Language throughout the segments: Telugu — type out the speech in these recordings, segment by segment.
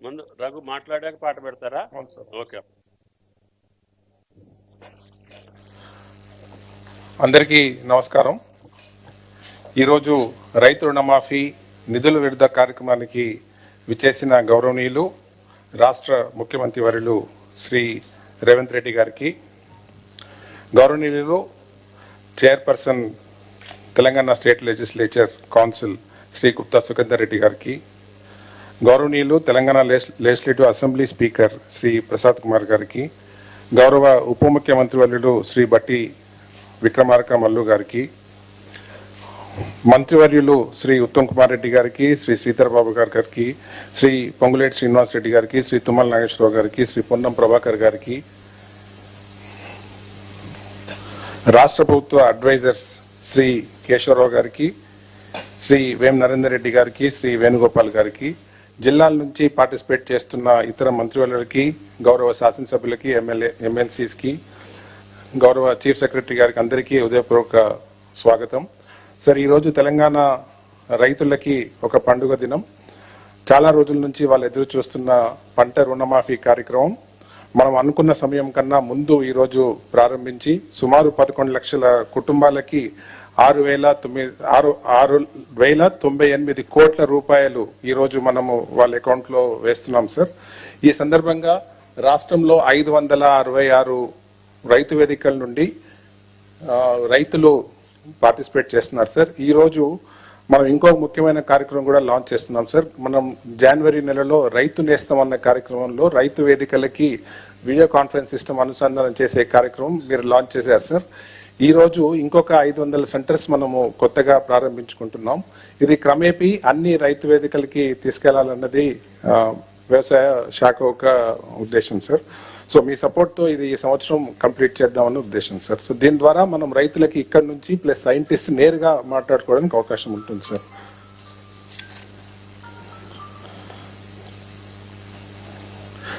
ముందు రఘు మాట్లాడాక పాట పెడతారా? ఓకే. అందరికీ నమస్కారం. ఈరోజు రైతు రుణమాఫీ నిధుల విడుదల కార్యక్రమానికి విచ్చేసిన గౌరవనీయులు రాష్ట్ర ముఖ్యమంత్రి వర్యులు శ్రీ రేవంత్ రెడ్డి గారికి, గౌరవనీయులు chairperson Telangana state legislature council Shri Gupta Sukhender Reddy గారికి, గౌరవనీయులు Telangana legislative assembly speaker Shri Prasad Kumar గారికి, గౌరవ ఉప ముఖ్యమంత్రి వర్యులు శ్రీ బట్టి విక్రమార్క మల్లు గారికి, మంత్రివర్యులు శ్రీ ఉత్తమ్ కుమార్ రెడ్డి గారికి, శ్రీ శ్రీధర్ బాబు గారికి, శ్రీ పొంగులేటి శ్రీనివాస్ రెడ్డి గారికి, శ్రీ తుమ్మల నాగేశ్వరరావు గారికి, శ్రీ పొన్నం ప్రభాకర్ గారికి, రాష్ట్ర ప్రభుత్వ అడ్వైజర్స్ శ్రీ కేశవరావు గారికి, శ్రీ వేం నరేందర్ రెడ్డి గారికి, శ్రీ వేణుగోపాల్ గారికి, జిల్లాల నుంచి పార్టిసిపేట్ చేస్తున్న ఇతర మంత్రివర్యులకి, గౌరవ శాసనసభ్యులకి, ఎమ్మెల్సీస్కి, గౌరవ చీఫ్ సెక్రటరీ గారికి అందరికీ ఉదయపూర్వక స్వాగతం. సార్, ఈరోజు తెలంగాణ రైతులకి ఒక పండుగ దినం. చాలా రోజుల నుంచి వాళ్ళు ఎదురు చూస్తున్న పంట రుణమాఫీ కార్యక్రమం మనం అనుకున్న సమయం కన్నా ముందు ఈరోజు ప్రారంభించి సుమారు 11 లక్షల కుటుంబాలకి 6,098 కోట్ల రూపాయలు ఈరోజు మనము వాళ్ళ అకౌంట్లో వేస్తున్నాం సార్. ఈ సందర్భంగా రాష్ట్రంలో 566 రైతు వేదికల నుండి రైతులు పార్టిసిపేట్ చేస్తున్నారు సార్. ఈరోజు మనం ఇంకో ముఖ్యమైన కార్యక్రమం కూడా లాంచ్ చేస్తున్నాం సార్. మనం జనవరి నెలలో రైతు నేస్తం అన్న కార్యక్రమంలో రైతు వేదికలకి వీడియో కాన్ఫరెన్స్ సిస్టమ్ అనుసంధానం చేసే కార్యక్రమం మీరు లాంచ్ చేశారు సార్. ఈ రోజు ఇంకొక 500 సెంటర్స్ మనము కొత్తగా ప్రారంభించుకుంటున్నాం. ఇది క్రమేపీ అన్ని రైతు వేదికలకి తీసుకెళ్లాలన్నది వ్యవసాయ శాఖ ఒక ఉద్దేశం సార్. సో మీ సపోర్ట్ తో ఇది ఈ సంవత్సరం కంప్లీట్ చేద్దామన్న ఉద్దేశం సార్. సో దీని ద్వారా మనం రైతులకి ఇక్కడ నుంచి ప్లస్ సైంటిస్ట్ నేరుగా మాట్లాడుకోవడానికి అవకాశం ఉంటుంది సార్.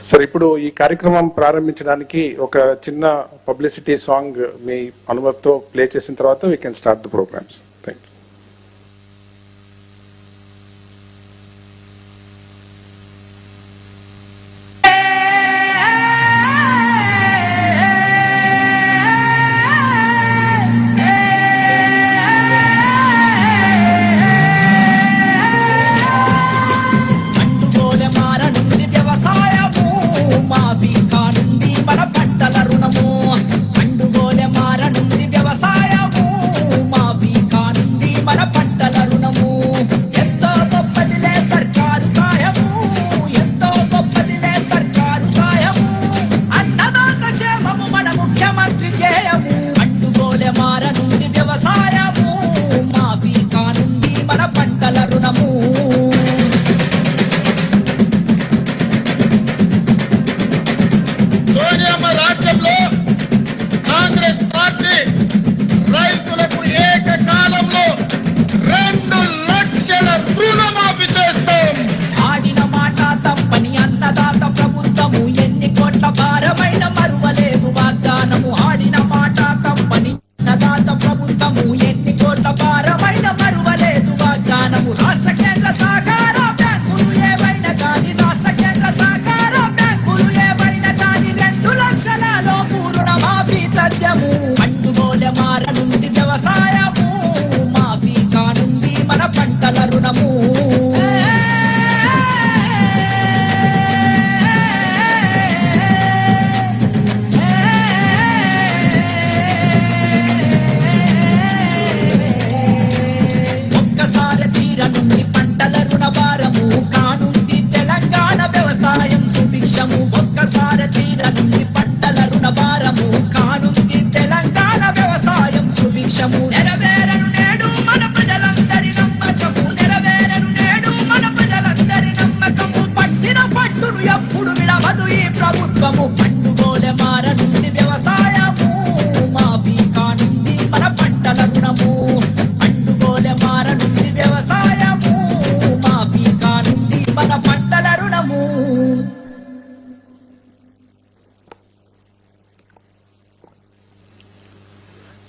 సార్, ఇప్పుడు ఈ కార్యక్రమం ప్రారంభించడానికి ఒక చిన్న పబ్లిసిటీ సాంగ్ మీ అనుమతితో ప్లే చేసిన తర్వాత we can start the programmes. Thank you.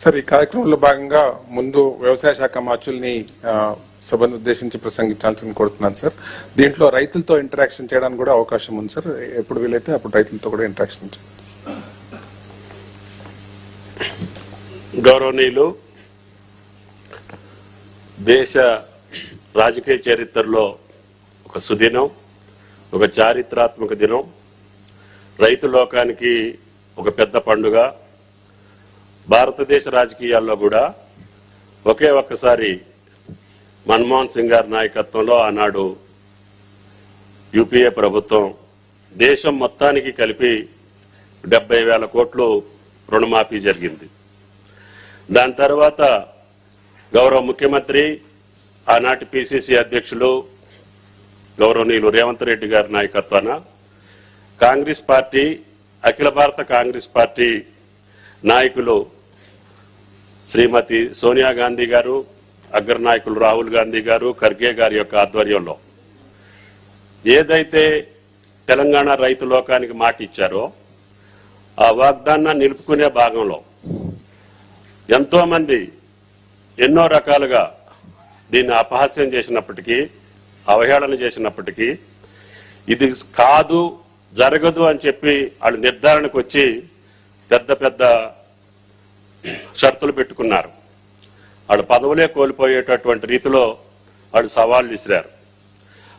Sir, ఈ కార్యక్రమంలో భాగంగా ముందు వ్యవసాయ శాఖ మార్చుల్ని సభను ఉద్దేశించి ప్రసంగించాల్సిన కోరుతున్నాను సార్. దీంట్లో రైతులతో ఇంటరాక్షన్ చేయడానికి కూడా అవకాశం ఉంది సార్. ఎప్పుడు వీలైతే అప్పుడు రైతులతో కూడా ఇంటరాక్షన్ చేయండి. గౌరవనీయులు, దేశ రాజకీయ చరిత్రలో ఒక సుదినం, ఒక చారిత్రాత్మక దినం, రైతు లోకానికి ఒక పెద్ద పండుగ. భారతదేశ రాజకీయాల్లో కూడా ఒకే ఒక్కసారి మన్మోహన్ సింగ్ గారి నాయకత్వంలో ఆనాడు యూపీఏ ప్రభుత్వం దేశం మొత్తానికి కలిపి 70,000 కోట్లు రుణమాఫీ జరిగింది. దాని తర్వాత గౌరవ ముఖ్యమంత్రి, ఆనాటి పిసిసి అధ్యక్షులు గౌరవనీయులు రేవంత్ రెడ్డి గారి నాయకత్వాన కాంగ్రెస్ పార్టీ, అఖిల భారత కాంగ్రెస్ పార్టీ నాయకులు శ్రీమతి సోనియా గాంధీ గారు, అగ్ర నాయకులు రాహుల్ గాంధీ గారు, ఖర్గే గారి యొక్క ఆధ్వర్యంలో ఏదైతే తెలంగాణ రైతు లోకానికి మాట ఇచ్చారో ఆ వాగ్దానాన్ని నిలుపుకునే భాగంలో ఎంతో మంది ఎన్నో రకాలుగా దీన్ని అపహాస్యం చేసినప్పటికీ, అవహేళన చేసినప్పటికీ, ఇది కాదు, జరగదు అని చెప్పి వాళ్ళు నిర్ధారణకు వచ్చి పెద్ద పెద్ద షరతులు పెట్టుకున్నారు. వాళ్ళు పదవులే కోల్పోయేటటువంటి రీతిలో వాళ్ళు సవాళ్లు విసిరారు.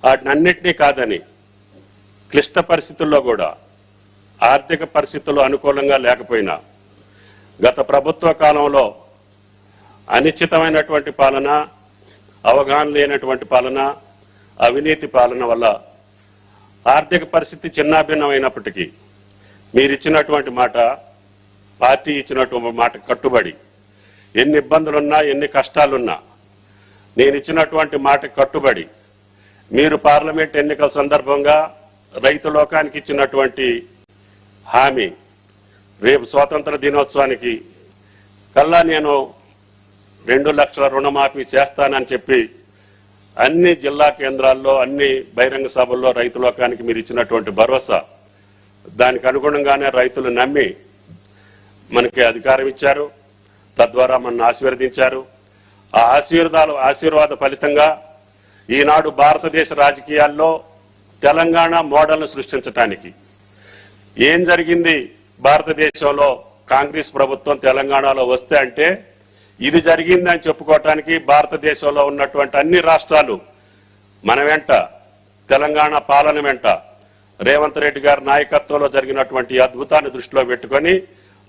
వాటినన్నింటినీ కాదని క్లిష్ట పరిస్థితుల్లో కూడా, ఆర్థిక పరిస్థితులు అనుకూలంగా లేకపోయినా, గత ప్రభుత్వ కాలంలో అనిశ్చితమైనటువంటి పాలన, అవగాహన లేనటువంటి పాలన, అవినీతి పాలన వల్ల ఆర్థిక పరిస్థితి చిన్నాభిన్నమైనప్పటికీ మీరిచ్చినటువంటి మాట, పార్టీ ఇచ్చినటువంటి మాట కట్టుబడి, ఎన్ని ఇబ్బందులున్నా, ఎన్ని కష్టాలున్నా నేను ఇచ్చినటువంటి మాట కట్టుబడి మీరు పార్లమెంట్ ఎన్నికల సందర్భంగా రైతు లోకానికి ఇచ్చినటువంటి హామీ, రేపు స్వాతంత్ర దినోత్సవానికి కల్లా నేను 2 లక్షల రుణమాఫీ చేస్తానని చెప్పి అన్ని జిల్లా కేంద్రాల్లో, అన్ని బహిరంగ సభల్లో రైతు లోకానికి మీరు ఇచ్చినటువంటి భరోసా, దానికి అనుగుణంగానే రైతులు నమ్మి మనకి అధికారం ఇచ్చారు, తద్వారా మనల్ని ఆశీర్వదించారు. ఆ ఆశీర్వాద ఫలితంగా ఈనాడు భారతదేశ రాజకీయాల్లో తెలంగాణ మోడల్ను సృష్టించడానికి ఏం జరిగింది, భారతదేశంలో కాంగ్రెస్ ప్రభుత్వం తెలంగాణలో వస్తే అంటే ఇది జరిగిందని చెప్పుకోవటానికి భారతదేశంలో ఉన్నటువంటి అన్ని రాష్ట్రాలు మన వెంట, తెలంగాణ పాలన వెంట రేవంత్ రెడ్డి గారి నాయకత్వంలో జరిగినటువంటి అద్భుతాన్ని దృష్టిలో పెట్టుకొని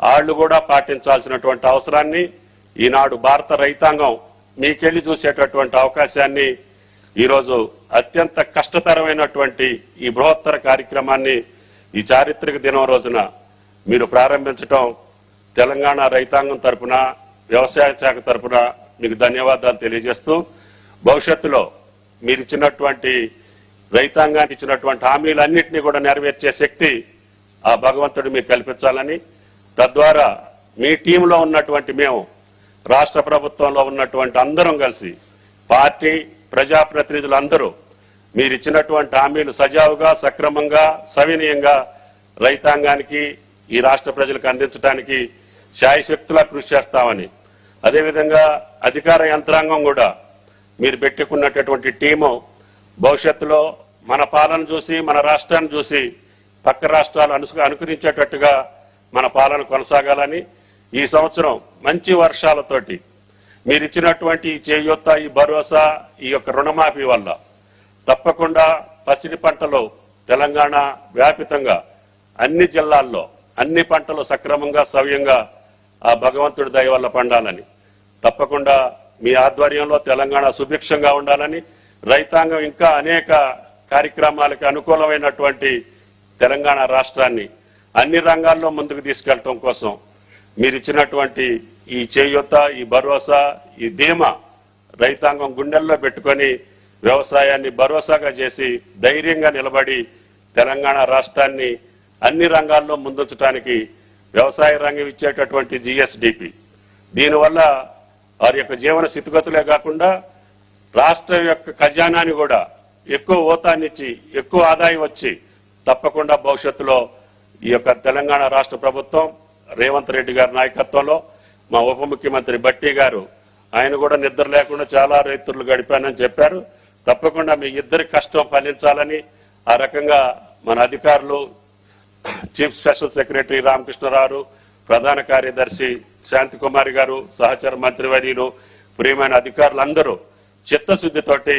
వాళ్ళు కూడా పాటించాల్సినటువంటి అవసరాన్ని ఈనాడు భారత రైతాంగం మీకెళ్లి చూసేటటువంటి అవకాశాన్ని ఈరోజు అత్యంత కష్టతరమైనటువంటి ఈ బృహత్తర కార్యక్రమాన్ని ఈ చారిత్రక దినం రోజున మీరు ప్రారంభించడం తెలంగాణ రైతాంగం తరపున, వ్యవసాయ శాఖ తరపున మీకు ధన్యవాదాలు తెలియజేస్తూ, భవిష్యత్తులో మీరు ఇచ్చినటువంటి రైతాంగానికి ఇచ్చినటువంటి హామీలన్నింటినీ కూడా నెరవేర్చే శక్తి ఆ భగవంతుడు మీకు కల్పించాలని, తద్వారా మీ టీంలో ఉన్నటువంటి మేము, రాష్ట్ర ప్రభుత్వంలో ఉన్నటువంటి అందరం కలిసి, పార్టీ ప్రజాప్రతినిధులందరూ మీరు ఇచ్చినటువంటి హామీలు సజావుగా, సక్రమంగా, సవినయంగా రైతాంగానికి, ఈ రాష్ట్ర ప్రజలకు అందించడానికి శాయశక్తులా కృషి చేస్తామని, అదేవిధంగా అధికార యంత్రాంగం కూడా మీరు పెట్టుకున్నటువంటి టీము భవిష్యత్తులో మన పాలన చూసి, మన రాష్ట్రాన్ని చూసి పక్క రాష్ట్రాలు అనుకరించేటట్టుగా మన పాలన కొనసాగాలని, ఈ సంవత్సరం మంచి వర్షాలతోటి మీరు ఇచ్చినటువంటి ఈ చేయూత, ఈ భరోసా, ఈ యొక్క రుణమాఫీ వల్ల తప్పకుండా పసిడి పంటలు తెలంగాణ వ్యాపితంగా అన్ని జిల్లాల్లో అన్ని పంటలు సక్రమంగా, సవ్యంగా ఆ భగవంతుడి దయ వల్ల పండాలని, తప్పకుండా మీ ఆధ్వర్యంలో తెలంగాణ సుభిక్షంగా ఉండాలని, రైతాంగం ఇంకా అనేక కార్యక్రమాలకు అనుకూలమైనటువంటి తెలంగాణ రాష్ట్రాన్ని అన్ని రంగాల్లో ముందుకు తీసుకెళ్లడం కోసం మీరు ఇచ్చినటువంటి ఈ చేయూత, ఈ భరోసా, ఈ ధీమా రైతాంగం గుండెల్లో పెట్టుకొని వ్యవసాయాన్ని భరోసాగా చేసి ధైర్యంగా నిలబడి తెలంగాణ రాష్ట్రాన్ని అన్ని రంగాల్లో ముందుంచడానికి వ్యవసాయ రంగం ఇచ్చేటటువంటి జిఎస్డిపి, దీనివల్ల వారి యొక్క జీవన స్థితిగతులే కాకుండా రాష్ట్ర యొక్క ఖజానాని కూడా ఎక్కువ ఓతాన్నిచ్చి, ఎక్కువ ఆదాయం వచ్చి తప్పకుండా భవిష్యత్తులో ఈ యొక్క తెలంగాణ రాష్ట్ర ప్రభుత్వం రేవంత్ రెడ్డి గారి నాయకత్వంలో మా ఉప ముఖ్యమంత్రి బట్టి గారు ఆయన కూడా నిద్ర లేకుండా చాలా రైతులు గడిపానని చెప్పారు. తప్పకుండా మీ ఇద్దరి కష్టం ఫలించాలని ఆ రకంగా మన అధికారులు, చీఫ్ స్పెషల్ సెక్రటరీ రామకృష్ణరావు, ప్రధాన కార్యదర్శి శాంతికుమారి గారు, సహచర మంత్రివర్యులు, ప్రియమైన అధికారులందరూ చిత్తశుద్ధితోటి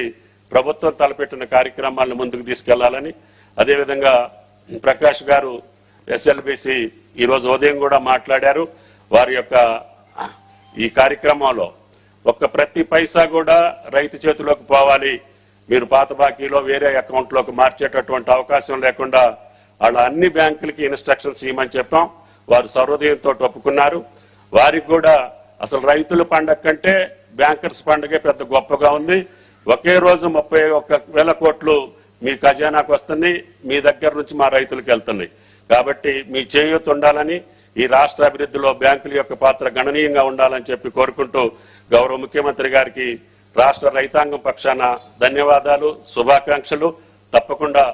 ప్రభుత్వం తలపెట్టిన కార్యక్రమాలను ముందుకు తీసుకెళ్లాలని, అదేవిధంగా ప్రకాష్ గారు ఎస్ఎల్బిసి ఈరోజు ఉదయం కూడా మాట్లాడారు. వారి యొక్క ఈ కార్యక్రమంలో ప్రతి పైసా కూడా రైతు చేతిలోకి పోవాలి, మీరు పాత బాకీలో వేరే అకౌంట్లోకి మార్చేటటువంటి అవకాశం లేకుండా వాళ్ళ అన్ని బ్యాంకులకి ఇన్స్ట్రక్షన్స్ ఇవ్వమని చెప్పాం. వారు సర్వోదయంతో ఒప్పుకున్నారు. వారికి కూడా అసలు రైతుల పండగ కంటే బ్యాంకర్స్ పండుగే పెద్ద గొప్పగా ఉంది. ఒకే రోజు 31,000 కోట్లు మీ ఖజానాకు వస్తున్నాయి, మీ దగ్గర నుంచి మా రైతులకు వెళ్తున్నాయి. కాబట్టి మీ చేయూత ఉండాలని, ఈ రాష్ట్ర అభివృద్ధిలో బ్యాంకుల యొక్క పాత్ర గణనీయంగా ఉండాలని చెప్పి కోరుకుంటూ గౌరవ ముఖ్యమంత్రి గారికి రాష్ట్ర రైతాంగం పక్షాన ధన్యవాదాలు, శుభాకాంక్షలు. తప్పకుండా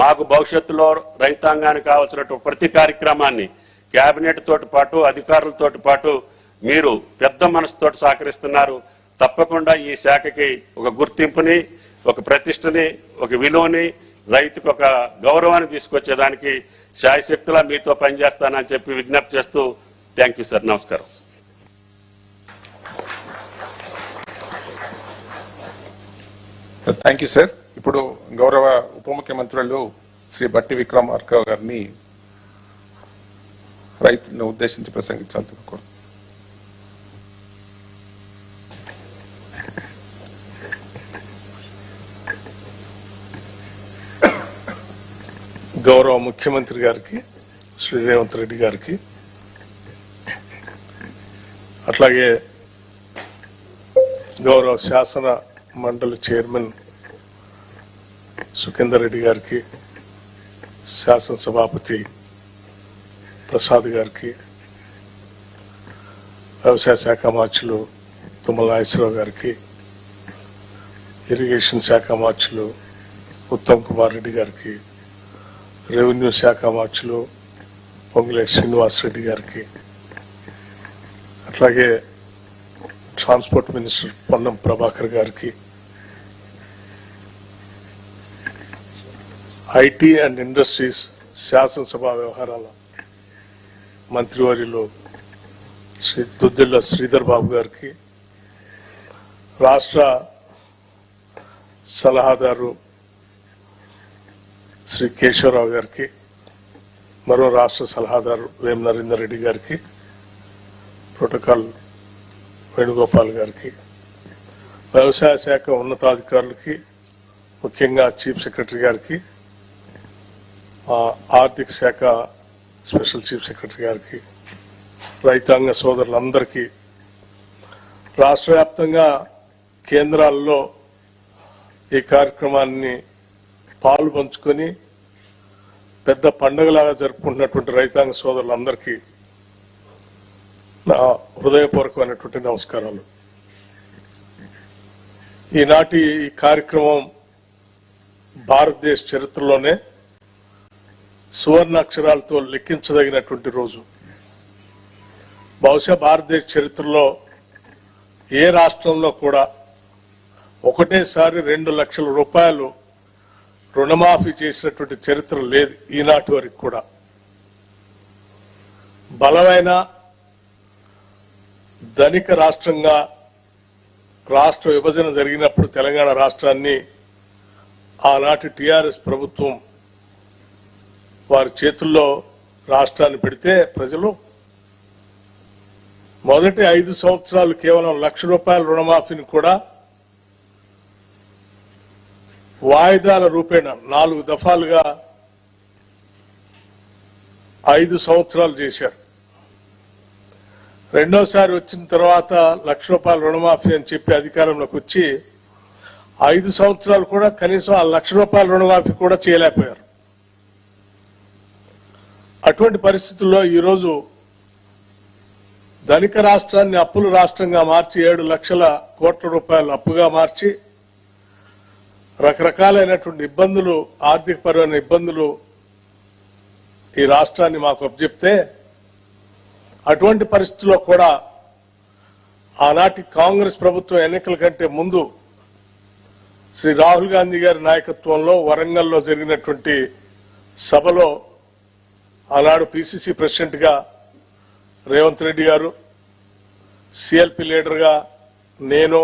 మాకు భవిష్యత్తులో రైతాంగానికి కావాల్సినటువంటి ప్రతి కార్యక్రమాన్ని కేబినెట్ తోటి పాటు అధికారులతో పాటు మీరు పెద్ద మనసుతోటి సహకరిస్తున్నారు. తప్పకుండా ఈ శాఖకి ఒక గుర్తింపుని, ఒక ప్రతిష్టని, ఒక విలువని, రైతుకు ఒక గౌరవాన్ని తీసుకొచ్చేదానికి శాయశక్తులా మీతో పనిచేస్తానని చెప్పి విజ్ఞప్తి చేస్తూ థ్యాంక్ యూ సార్. నమస్కారం. Thank you sir. ఇప్పుడు గౌరవ ఉప ముఖ్యమంత్రులు శ్రీ బట్టి విక్రమార్క గారిని రైతులను ఉద్దేశించి ప్రసంగించాలని కోరుతున్నాను. గౌరవ ముఖ్యమంత్రి గారికి, శ్రీ రేవంత్ రెడ్డి గారికి, అట్లాగే గౌరవ శాసన మండలి చైర్మన్ సుఖేందర్ రెడ్డి గారికి, శాసనసభాపతి ప్రసాద్ గారికి, వ్యవసాయ శాఖ మార్చులు తుమ్మల నాగేశ్వరరావు గారికి, ఇరిగేషన్ శాఖ మార్చులు ఉత్తమ్ కుమార్ రెడ్డి గారికి, రెవెన్యూ శాఖ మార్చులు పొంగులేటి శ్రీనివాసరెడ్డి గారికి, అట్లాగే ట్రాన్స్పోర్ట్ మినిస్టర్ పొన్నం ప్రభాకర్ గారికి, ఐటీ అండ్ ఇండస్ట్రీస్ శాసనసభ వ్యవహారాల మంత్రివర్యులు శ్రీ దుద్దిల్ల శ్రీధర్ బాబు గారికి, రాష్ట్ర సలహాదారు శ్రీ కేశవరావు గారికి, మరో రాష్ట్ర సలహాదారు వేం నరేందర్ రెడ్డి గారికి, ప్రోటోకాల్ వేణుగోపాల్ గారికి, వ్యవసాయ శాఖ ఉన్నతాధికారులకి, ముఖ్యంగా చీఫ్ సెక్రటరీ గారికి, ఆర్థిక శాఖ స్పెషల్ చీఫ్ సెక్రటరీ గారికి, రైతాంగ సోదరులందరికీ, రాష్ట్ర వ్యాప్తంగా కేంద్రాల్లో ఈ కార్యక్రమాన్ని పాలు పంచుకొని పెద్ద పండుగలాగా జరుపుకుంటున్నటువంటి రైతాంగ సోదరులందరికీ నా హృదయపూర్వకమైనటువంటి నమస్కారాలు. ఈనాటి ఈ కార్యక్రమం భారతదేశ చరిత్రలోనే సువర్ణాక్షరాలతో లెక్కించదగినటువంటి రోజు. బహుశా భారతదేశ చరిత్రలో ఏ రాష్ట్రంలో కూడా ఒకటేసారి 2 లక్షల రూపాయలు రుణమాఫీ చేసినటువంటి చరిత్ర లేదు ఈనాటి వరకు కూడా. బలమైన ధనిక రాష్ట్రంగా రాష్ట్ర విభజన జరిగినప్పుడు తెలంగాణ రాష్ట్రాన్ని ఆనాటి టిఆర్ఎస్ ప్రభుత్వం వారి చేతుల్లో రాష్ట్రాన్ని పెడితే ప్రజలు మొదటి 5 సంవత్సరాలు కేవలం 1 లక్ష రూపాయల రుణమాఫీని కూడా వాయిదాల రూపేణ 4 దఫాలుగా 5 సంవత్సరాలు చేశారు. రెండోసారి వచ్చిన తర్వాత 1 లక్ష రూపాయల రుణమాఫీ అని చెప్పి అధికారంలోకి వచ్చి 5 సంవత్సరాలు కూడా కనీసం 1 లక్ష రూపాయల రుణమాఫీ కూడా చేయలేకపోయారు. అటువంటి పరిస్థితుల్లో ఈరోజు ధనిక రాష్ట్రాన్ని అప్పుల రాష్ట్రంగా మార్చి 7 లక్షల కోట్ల రూపాయలు అప్పుగా మార్చి రకరకాలైనటువంటి ఇబ్బందులు, ఆర్థికపరమైన ఇబ్బందులు ఈ రాష్ట్రాన్ని మాకు అప్పచెప్తే అటువంటి పరిస్థితుల్లో కూడా ఆనాటి కాంగ్రెస్ ప్రభుత్వం ఎన్నికల కంటే ముందు శ్రీ రాహుల్ గాంధీ గారి నాయకత్వంలో వరంగల్లో జరిగినటువంటి సభలో ఆనాడు పిసిసి ప్రెసిడెంట్ గా రేవంత్ రెడ్డి గారు, సిఎల్పి లీడర్ గా నేను,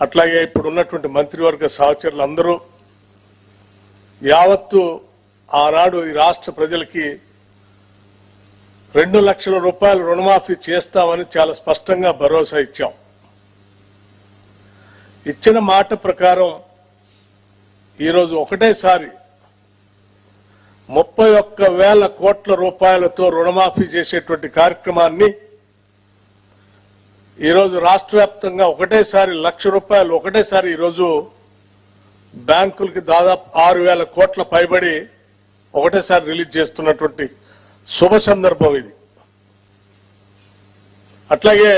అట్లాగే ఇప్పుడు ఉన్నటువంటి మంత్రివర్గ సహచరులు అందరూ యావత్తు ఆనాడు ఈ రాష్ట్ర ప్రజలకి 2 లక్షల రూపాయలు రుణమాఫీ చేస్తామని చాలా స్పష్టంగా భరోసా ఇచ్చాం. ఇచ్చిన మాట ప్రకారం ఈరోజు ఒకటేసారి 31,000 కోట్ల రూపాయలతో రుణమాఫీ చేసేటువంటి కార్యక్రమాన్ని ఈరోజు రాష్ట్ర వ్యాప్తంగా ఒకటేసారి 1,00,000 రూపాయలు ఒకటేసారి ఈరోజు బ్యాంకులకి దాదాపు 6,000 కోట్ల పైబడి ఒకటేసారి రిలీజ్ చేస్తున్నటువంటి శుభ సందర్భం ఇది. అట్లాగే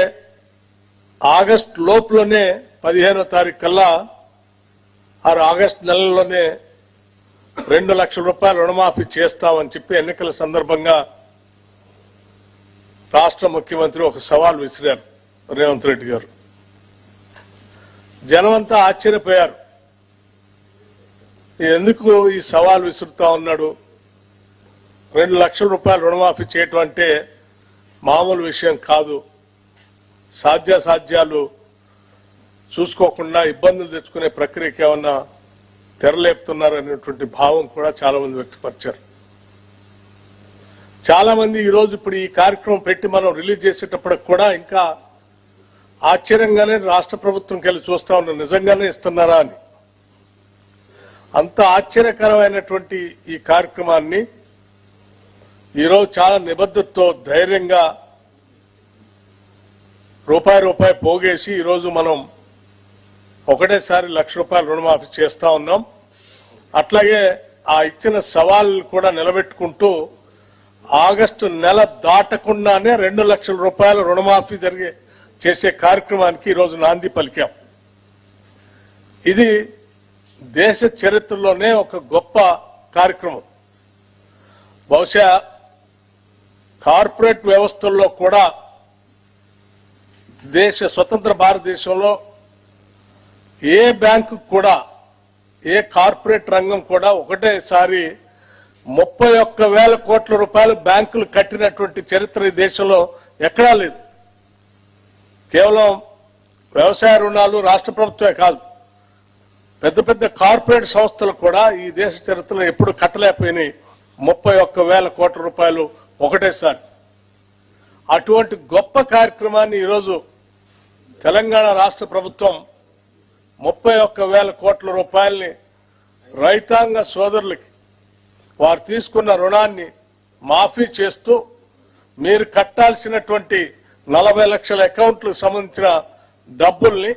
ఆగస్టు లోపులోనే 15వ తారీఖు కల్లా ఆగస్టు నెలలోనే 2 లక్షల రూపాయలు రుణమాఫీ చేస్తామని చెప్పి ఎన్నికల సందర్భంగా రాష్ట్ర ముఖ్యమంత్రి ఒక సవాల్ విసిరారు రేవంత్ రెడ్డి గారు. జనమంతా ఆశ్చర్యపోయారు. ఎందుకు ఈ సవాల్ విసురుతా ఉన్నాడు? 2 లక్షల రూపాయలు రుణమాఫీ చేయటం అంటే మామూలు విషయం కాదు. సాధ్యాసాధ్యాలు చూసుకోకుండా ఇబ్బందులు తెచ్చుకునే ప్రక్రియకి ఏమన్నా తెరలేపుతున్నారనేటువంటి భావం కూడా చాలా మంది వ్యక్తపరిచారు. చాలా మంది ఈ రోజు ఇప్పుడు ఈ కార్యక్రమం పెట్టి మనం రిలీజ్ చేసేటప్పటికి కూడా ఇంకా ఆశ్చర్యంగానే రాష్ట్ర ప్రభుత్వంకి వెళ్ళి చూస్తా ఉన్నారు, నిజంగానే ఇస్తున్నారా అని. అంత ఆశ్చర్యకరమైనటువంటి ఈ కార్యక్రమాన్ని ఈరోజు చాలా నిబద్ధతతో ధైర్యంగా రూపాయి పోగేసి ఈరోజు మనం ఒకటేసారి 1,00,000 రూపాయలు రుణమాఫీ చేస్తా ఉన్నాం. అట్లాగే ఆ ఇచ్చిన సవాళ్ళు కూడా నిలబెట్టుకుంటూ ఆగస్టు నెల దాటకుండానే 2 లక్షల రూపాయల రుణమాఫీ చేసే కార్యక్రమానికి ఈరోజు నాంది పలికాం. ఇది దేశ చరిత్రలోనే ఒక గొప్ప కార్యక్రమం. బహుశా కార్పొరేట్ వ్యవస్థల్లో కూడా స్వతంత్ర భారతదేశంలో ఏ బ్యాంకు కూడా, ఏ కార్పొరేట్ రంగం కూడా ఒకటేసారి 31,000 కోట్ల రూపాయలు బ్యాంకులు కట్టినటువంటి చరిత్ర ఈ దేశంలో ఎక్కడా లేదు. కేవలం వ్యవసాయ రుణాలు రాష్ట్ర ప్రభుత్వమే కాదు, పెద్ద పెద్ద కార్పొరేట్ సంస్థలు కూడా ఈ దేశ చరిత్రలో ఎప్పుడు కట్టలేకపోయినాయి 31,000 కోట్ల రూపాయలు ఒకటేసారి. అటువంటి గొప్ప కార్యక్రమాన్ని ఈరోజు తెలంగాణ రాష్ట్ర ప్రభుత్వం 31,000 కోట్ల రూపాయల్ని రైతాంగ సోదరులకి వారు తీసుకున్న రుణాన్ని మాఫీ చేస్తూ మీరు కట్టాల్సినటువంటి 40 లక్షల అకౌంట్లకు సంబంధించిన డబ్బుల్ని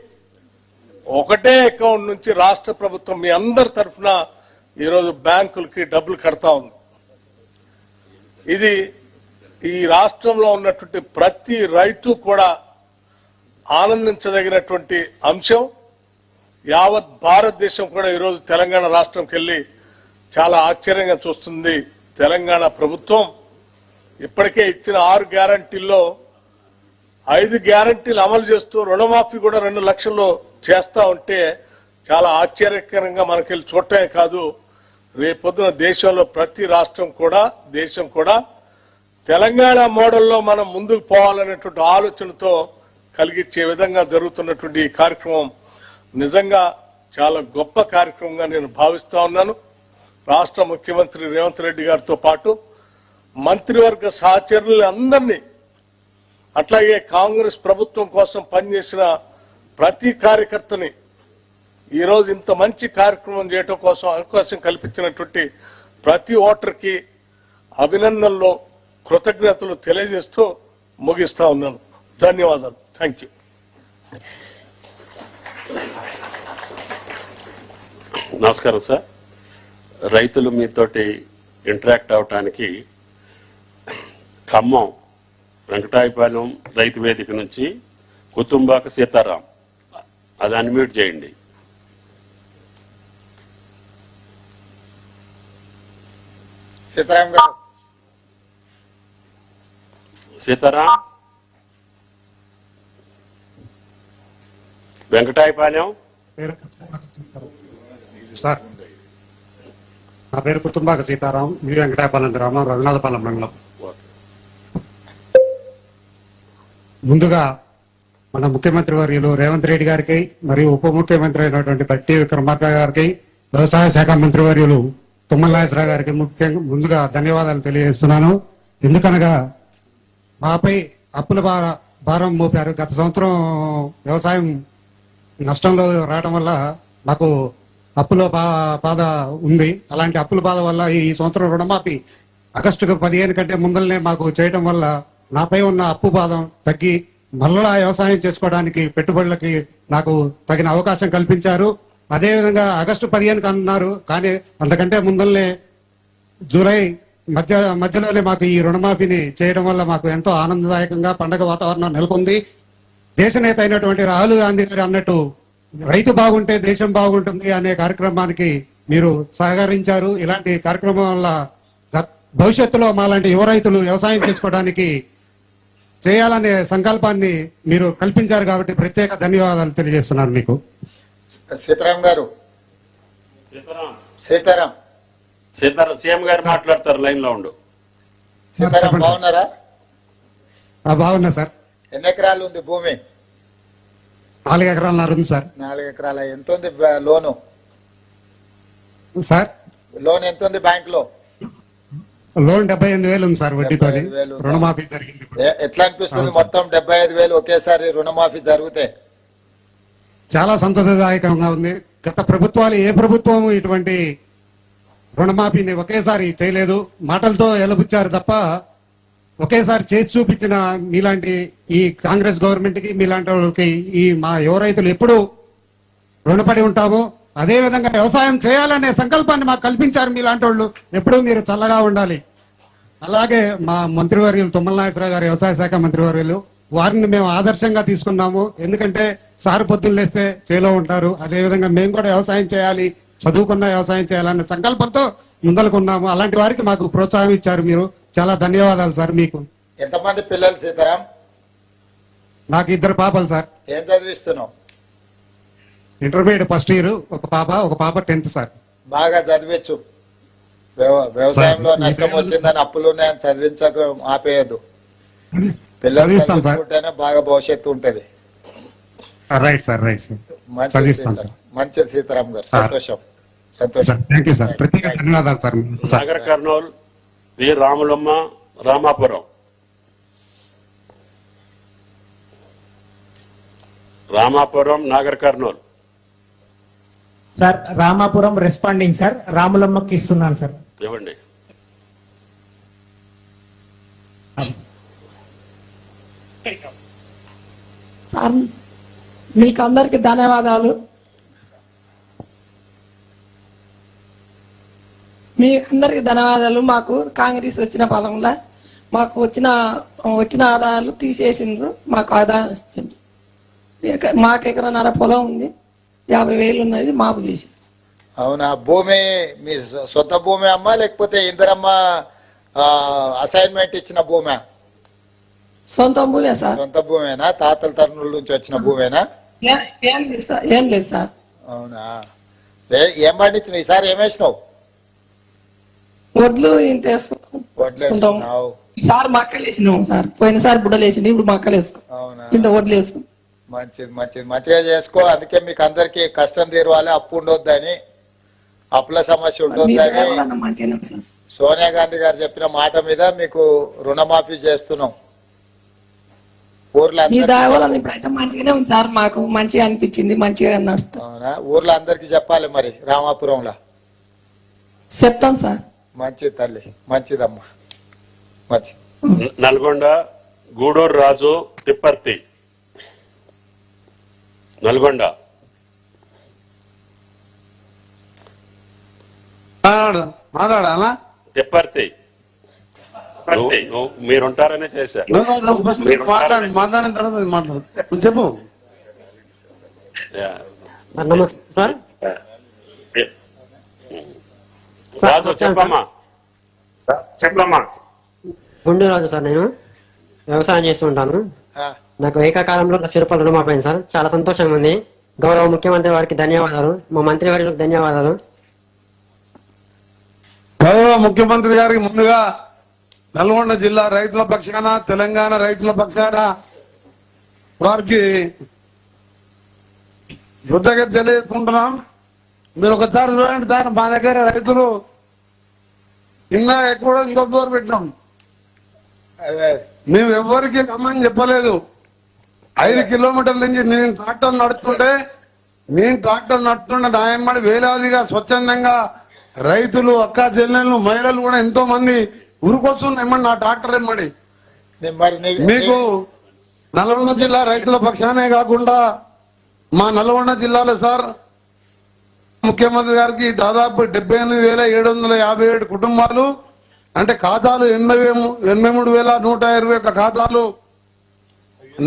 ఒకటే అకౌంట్ నుంచి రాష్ట్ర ప్రభుత్వం మీ అందరి తరఫున ఈరోజు బ్యాంకులకి డబ్బులు కడతా ఉంది. ఇది ఈ రాష్ట్రంలో ఉన్నటువంటి ప్రతి రైతు కూడా ఆనందించదగినటువంటి అంశం. యావత్ భారతదేశం కూడా ఈరోజు తెలంగాణ రాష్ట్రంకి వెళ్లి చాలా ఆశ్చర్యంగా చూస్తుంది. తెలంగాణ ప్రభుత్వం ఇప్పటికే ఇచ్చిన 6 గ్యారంటీల్లో 5 గ్యారంటీలు అమలు చేస్తూ రుణమాఫీ కూడా 2 లక్షలు చేస్తా ఉంటే చాలా ఆశ్చర్యకరంగా మనకెళ్ళి చూడటమే కాదు, రేపొద్దున దేశంలో ప్రతి రాష్ట్రం కూడా, దేశం కూడా తెలంగాణ మోడల్లో మనం ముందుకు పోవాలనేటువంటి ఆలోచనతో కలిగించే విధంగా జరుగుతున్నటువంటి ఈ కార్యక్రమం నిజంగా చాలా గొప్ప కార్యక్రమంగా నేను భావిస్తా ఉన్నాను. రాష్ట్ర ముఖ్యమంత్రి రేవంత్ రెడ్డి గారితో పాటు మంత్రివర్గ సహచరులందరినీ, అట్లాగే కాంగ్రెస్ ప్రభుత్వం కోసం పనిచేసిన ప్రతి కార్యకర్తని ఈరోజు ఇంత మంచి కార్యక్రమం చేయడం కోసం అవకాశం కల్పించినటువంటి ప్రతి ఓటర్కి అభినందనలు, కృతజ్ఞతలు తెలియజేస్తూ ముగిస్తా ఉన్నాను. ధన్యవాదాలు. Thank you. నమస్కారం సార్. రైతులు మీతోటి ఇంటరాక్ట్ అవటానికి ఖమ్మం వెంకటాయపాలెం రైతు వేదిక నుంచి కుతుంబాక సీతారాం, అది అన్మ్యూట్ చేయండి. సీతారాం గారు. సీతారాం వెంకటాయపాలెం. సార్ నా పేరు కుతుంబాక సీతారాం, మీ వెంకటాయపాలెం గ్రామం, రఘునాథపాలెం మండలం. ముందుగా మన ముఖ్యమంత్రి వర్యులు రేవంత్ రెడ్డి గారికి మరియు ఉప ముఖ్యమంత్రి అయినటువంటి బట్టి విక్రమార్క గారికి, వ్యవసాయ శాఖ మంత్రి వర్యులు తుమ్మల నాగేశ్వరరావు గారికి ముఖ్యంగా ముందుగా ధన్యవాదాలు తెలియజేస్తున్నాను. ఎందుకనగా మాపై అప్పుల భారం మోపారు. గత సంవత్సరం వ్యవసాయం నష్టంలో రావడం వల్ల మాకు అప్పుల బాధ ఉంది. అలాంటి అప్పుల బాధ వల్ల ఈ సంవత్సరం రుణమాఫీ ఆగస్టుకు 15 కంటే ముందరనే మాకు చేయడం వల్ల నాపై ఉన్న అప్పు బాధ తగ్గి మళ్ళా వ్యవసాయం చేసుకోవడానికి పెట్టుబడులకి నాకు తగిన అవకాశం కల్పించారు. అదేవిధంగా ఆగస్టు 15 అన్నారు, కానీ అంతకంటే ముందరనే జూలై మధ్యలోనే మాకు ఈ రుణమాఫీని చేయడం వల్ల మాకు ఎంతో ఆనందదాయకంగా పండగ వాతావరణం నెలకొంది. దేశ నేత అయినటువంటి రాహుల్ గాంధీ గారు అన్నట్టు రైతు బాగుంటే దేశం బాగుంటుంది అనే కార్యక్రమానికి మీరు సహకరించారు. ఇలాంటి కార్యక్రమం వల్ల భవిష్యత్తులో మాలాంటి యువ రైతులు వ్యవసాయం చేసుకోవడానికి చేయాలనే సంకల్పాన్ని మీరు కల్పించారు కాబట్టి ప్రత్యేక ధన్యవాదాలు తెలియజేస్తున్నాను మీకు. సీతారాం గారు, సీతారాం సీఎం గారు మాట్లాడతారు, లైన్ లో ఉండు. సీతారాం బాగున్నారా? బాగున్నా సార్. ఎన్ని ఎకరాలు ఉంది భూమి? 4 ఎకరాలన్నర ఉంది సార్. 4 ఎకరాల. ఎంత ఉంది లోను? సార్ లోన్ ఎంత ఉంది బ్యాంక్ లో? లోన్ 75,000 ఉంది సార్, వడ్డీతో 75,000 రుణమాఫీ జరిగింది. ఎట్లా అనిపిస్తుంది మొత్తం 75,000 ఒకేసారి రుణమాఫీ జరిగితే? చాలా సంతోషదాయకంగా ఉంది. గత ప్రభుత్వాలు ఏ ప్రభుత్వం ఇటువంటి రుణమాఫీని ఒకేసారి చేయలేదు. మాటలతో ఎలబుచ్చారు తప్ప ఒకేసారి చేసి చూపించిన మీలాంటి ఈ కాంగ్రెస్ గవర్నమెంట్ కి, మీలాంటి వాళ్ళకి ఈ మా యువ రైతులు ఎప్పుడు రుణపడి ఉంటాము. అదే విధంగా వ్యవసాయం చేయాలనే సంకల్పాన్ని మాకు కల్పించారు మీలాంటి వాళ్ళు. ఎప్పుడూ మీరు చల్లగా ఉండాలి. అలాగే మా మంత్రివర్యులు తుమ్మల నాగేశ్వరరావు గారు, వ్యవసాయ శాఖ మంత్రివర్యులు, వారిని మేము ఆదర్శంగా తీసుకున్నాము. ఎందుకంటే సారు పొద్దున్న లేస్తే చేలో ఉంటారు. అదే విధంగా మేము కూడా వ్యవసాయం చేయాలి, చదువుకున్న వ్యవసాయం చేయాలనే సంకల్పంతో ముందలుకున్నాము. అలాంటి వారికి మాకు ప్రోత్సాహం ఇచ్చారు మీరు. చాలా ధన్యవాదాలు సార్ మీకు. ఎంతమంది పిల్లలు సీతారాం? నాకు 2 పాపలు సార్. ఏం చదివిస్తున్నావు? ఇంటర్మీడియట్ ఫస్ట్ ఇయర్, ఒక పాప 10th సార్. బాగా చదివచ్చు. వ్యవసాయంలో నష్టం వచ్చిందని అప్పులు ఉన్నాయని చదివించక ఆపేయద్దు. పిల్లలు చదివిస్తాం సార్. చదువుకుంటేనే బాగా భవిష్యత్తు ఉంటది. Right sir, right sir. మంచిది చదివిస్తాం సార్. మంచిది సీతారాం గారు, సార్. సంతోషం సంతోషం. Thank you sir. ప్రత్యేక ధన్యవాదాలు sir. Nagar Kurnool, V Ramulamma, Ramapuram. Ramapuram, Nagar Kurnool. Sir Ramapuram responding sir, రాములమ్మకి ఇస్తున్నాను సార్. ఇవ్వండి. సార్ మీకు అందరికి ధన్యవాదాలు. మీ అందరికి ధన్యవాదాలు. మాకు కాంగ్రెస్ వచ్చిన ఫలంలో మాకు వచ్చిన ఆదాయాలు తీసేసిండ్రు, మాకు ఆదాయం ఇచ్చిండ్రు. మాకు 1.5 ఎకరాల పొలం ఉంది, 50,000 ఉన్నది మాపు చేసి. అవునా? భూమి మీ సొంత భూమి అమ్మా లేకపోతే ఇందరమ్మ అసైన్మెంట్ ఇచ్చిన భూమి? సొంత భూమే సార్. సొంత భూమేనా? తాతల తరుణుల నుంచి వచ్చిన భూమేనా? ఏం లేదు సార్. అవునా? ఏం పండించినావు ఈసారి? ఏం వేసినావు? వడ్లు ఇంత వేసుకుంటాం. ఈసారి మక్కలు వేసినాం సార్. పోయినసారి బుడ్డలు వేసింది, ఇప్పుడు మక్కలు వేసుకున్నాం. అవునా? ఇంత వడ్లు వేసుకున్నాం. మంచిది మంచిది, మంచిగా చేసుకో. అందుకే మీకు అందరికి కష్టం తీరవాలి, అప్పు ఉండొద్దని, అప్పుల సమస్య ఉండొద్దని మంచిగా సార్. సోనియా గాంధీ గారు చెప్పిన మాట మీద మీకు రుణమాఫీ చేస్తున్నాం. ఊర్లో మీ దయవల్ల ఇప్పుడైతే మంచిగానే ఉంది సార్. మాకు మంచిగా అనిపించింది, మంచిగా నడుస్తాం. అవునా? ఊర్లో అందరికి చెప్పాలి మరి. రామాపురంలో చెప్తాం సార్. మంచిది తల్లి, మంచిదమ్మా, మంచిది. నల్గొండ, గూడూరు రాజు, తిప్పర్తి. నల్గొండ. మాట్లాడాలా? తిప్పర్తి. మీరుంటారనే చేశా. మాట్లాడిన తర్వాత మాట్లాడు. చెప్పు. నమస్తే సార్. రాజు చెప్పమ్మా. చెప్పమ్మా. గుండె రాజు సార్. నేను వ్యవసాయం చేస్తూ ఉంటాను. నాకు ఏకకాలంలో 1,00,000 రూపాయలు రుణమాపోయింది సార్. చాలా సంతోషంగా ఉంది. గౌరవ ముఖ్యమంత్రి వారికి ధన్యవాదాలు, మా మంత్రి వారికి ధన్యవాదాలు. గౌరవ ముఖ్యమంత్రి గారికి ముందుగా నల్గొండ జిల్లా రైతుల పక్షాన, తెలంగాణ రైతుల పక్షాన వారికి కృతజ్ఞత తెలియజేసుకుంటున్నాం. మీరు ఒకసారి చూడండి సార్, మా దగ్గర రైతులు ఇంకా ఎక్కువ ఇంకో బోర్ పెట్టినాం. మేము ఎవరికి రమ్మని చెప్పలేదు. 5 కిలోమీటర్ల నుంచి నేను ట్రాక్టర్ నడుస్తుంటే న్యాయమడి వేలాదిగా స్వచ్ఛందంగా రైతులు, అక్క చెల్లెళ్ళు, మహిళలు కూడా ఎంతో మంది ఉరుకొస్తుంది ఏమన్నా నా ట్రాక్టర్ ఏమడి. మీకు నల్గొండ జిల్లా రైతుల పక్షానే కాకుండా మా నల్గొండ జిల్లాలో సార్ ముఖ్యమంత్రి గారికి దాదాపు 78,757 కుటుంబాలు, అంటే ఖాతాలు 83,121 ఖాతాలు,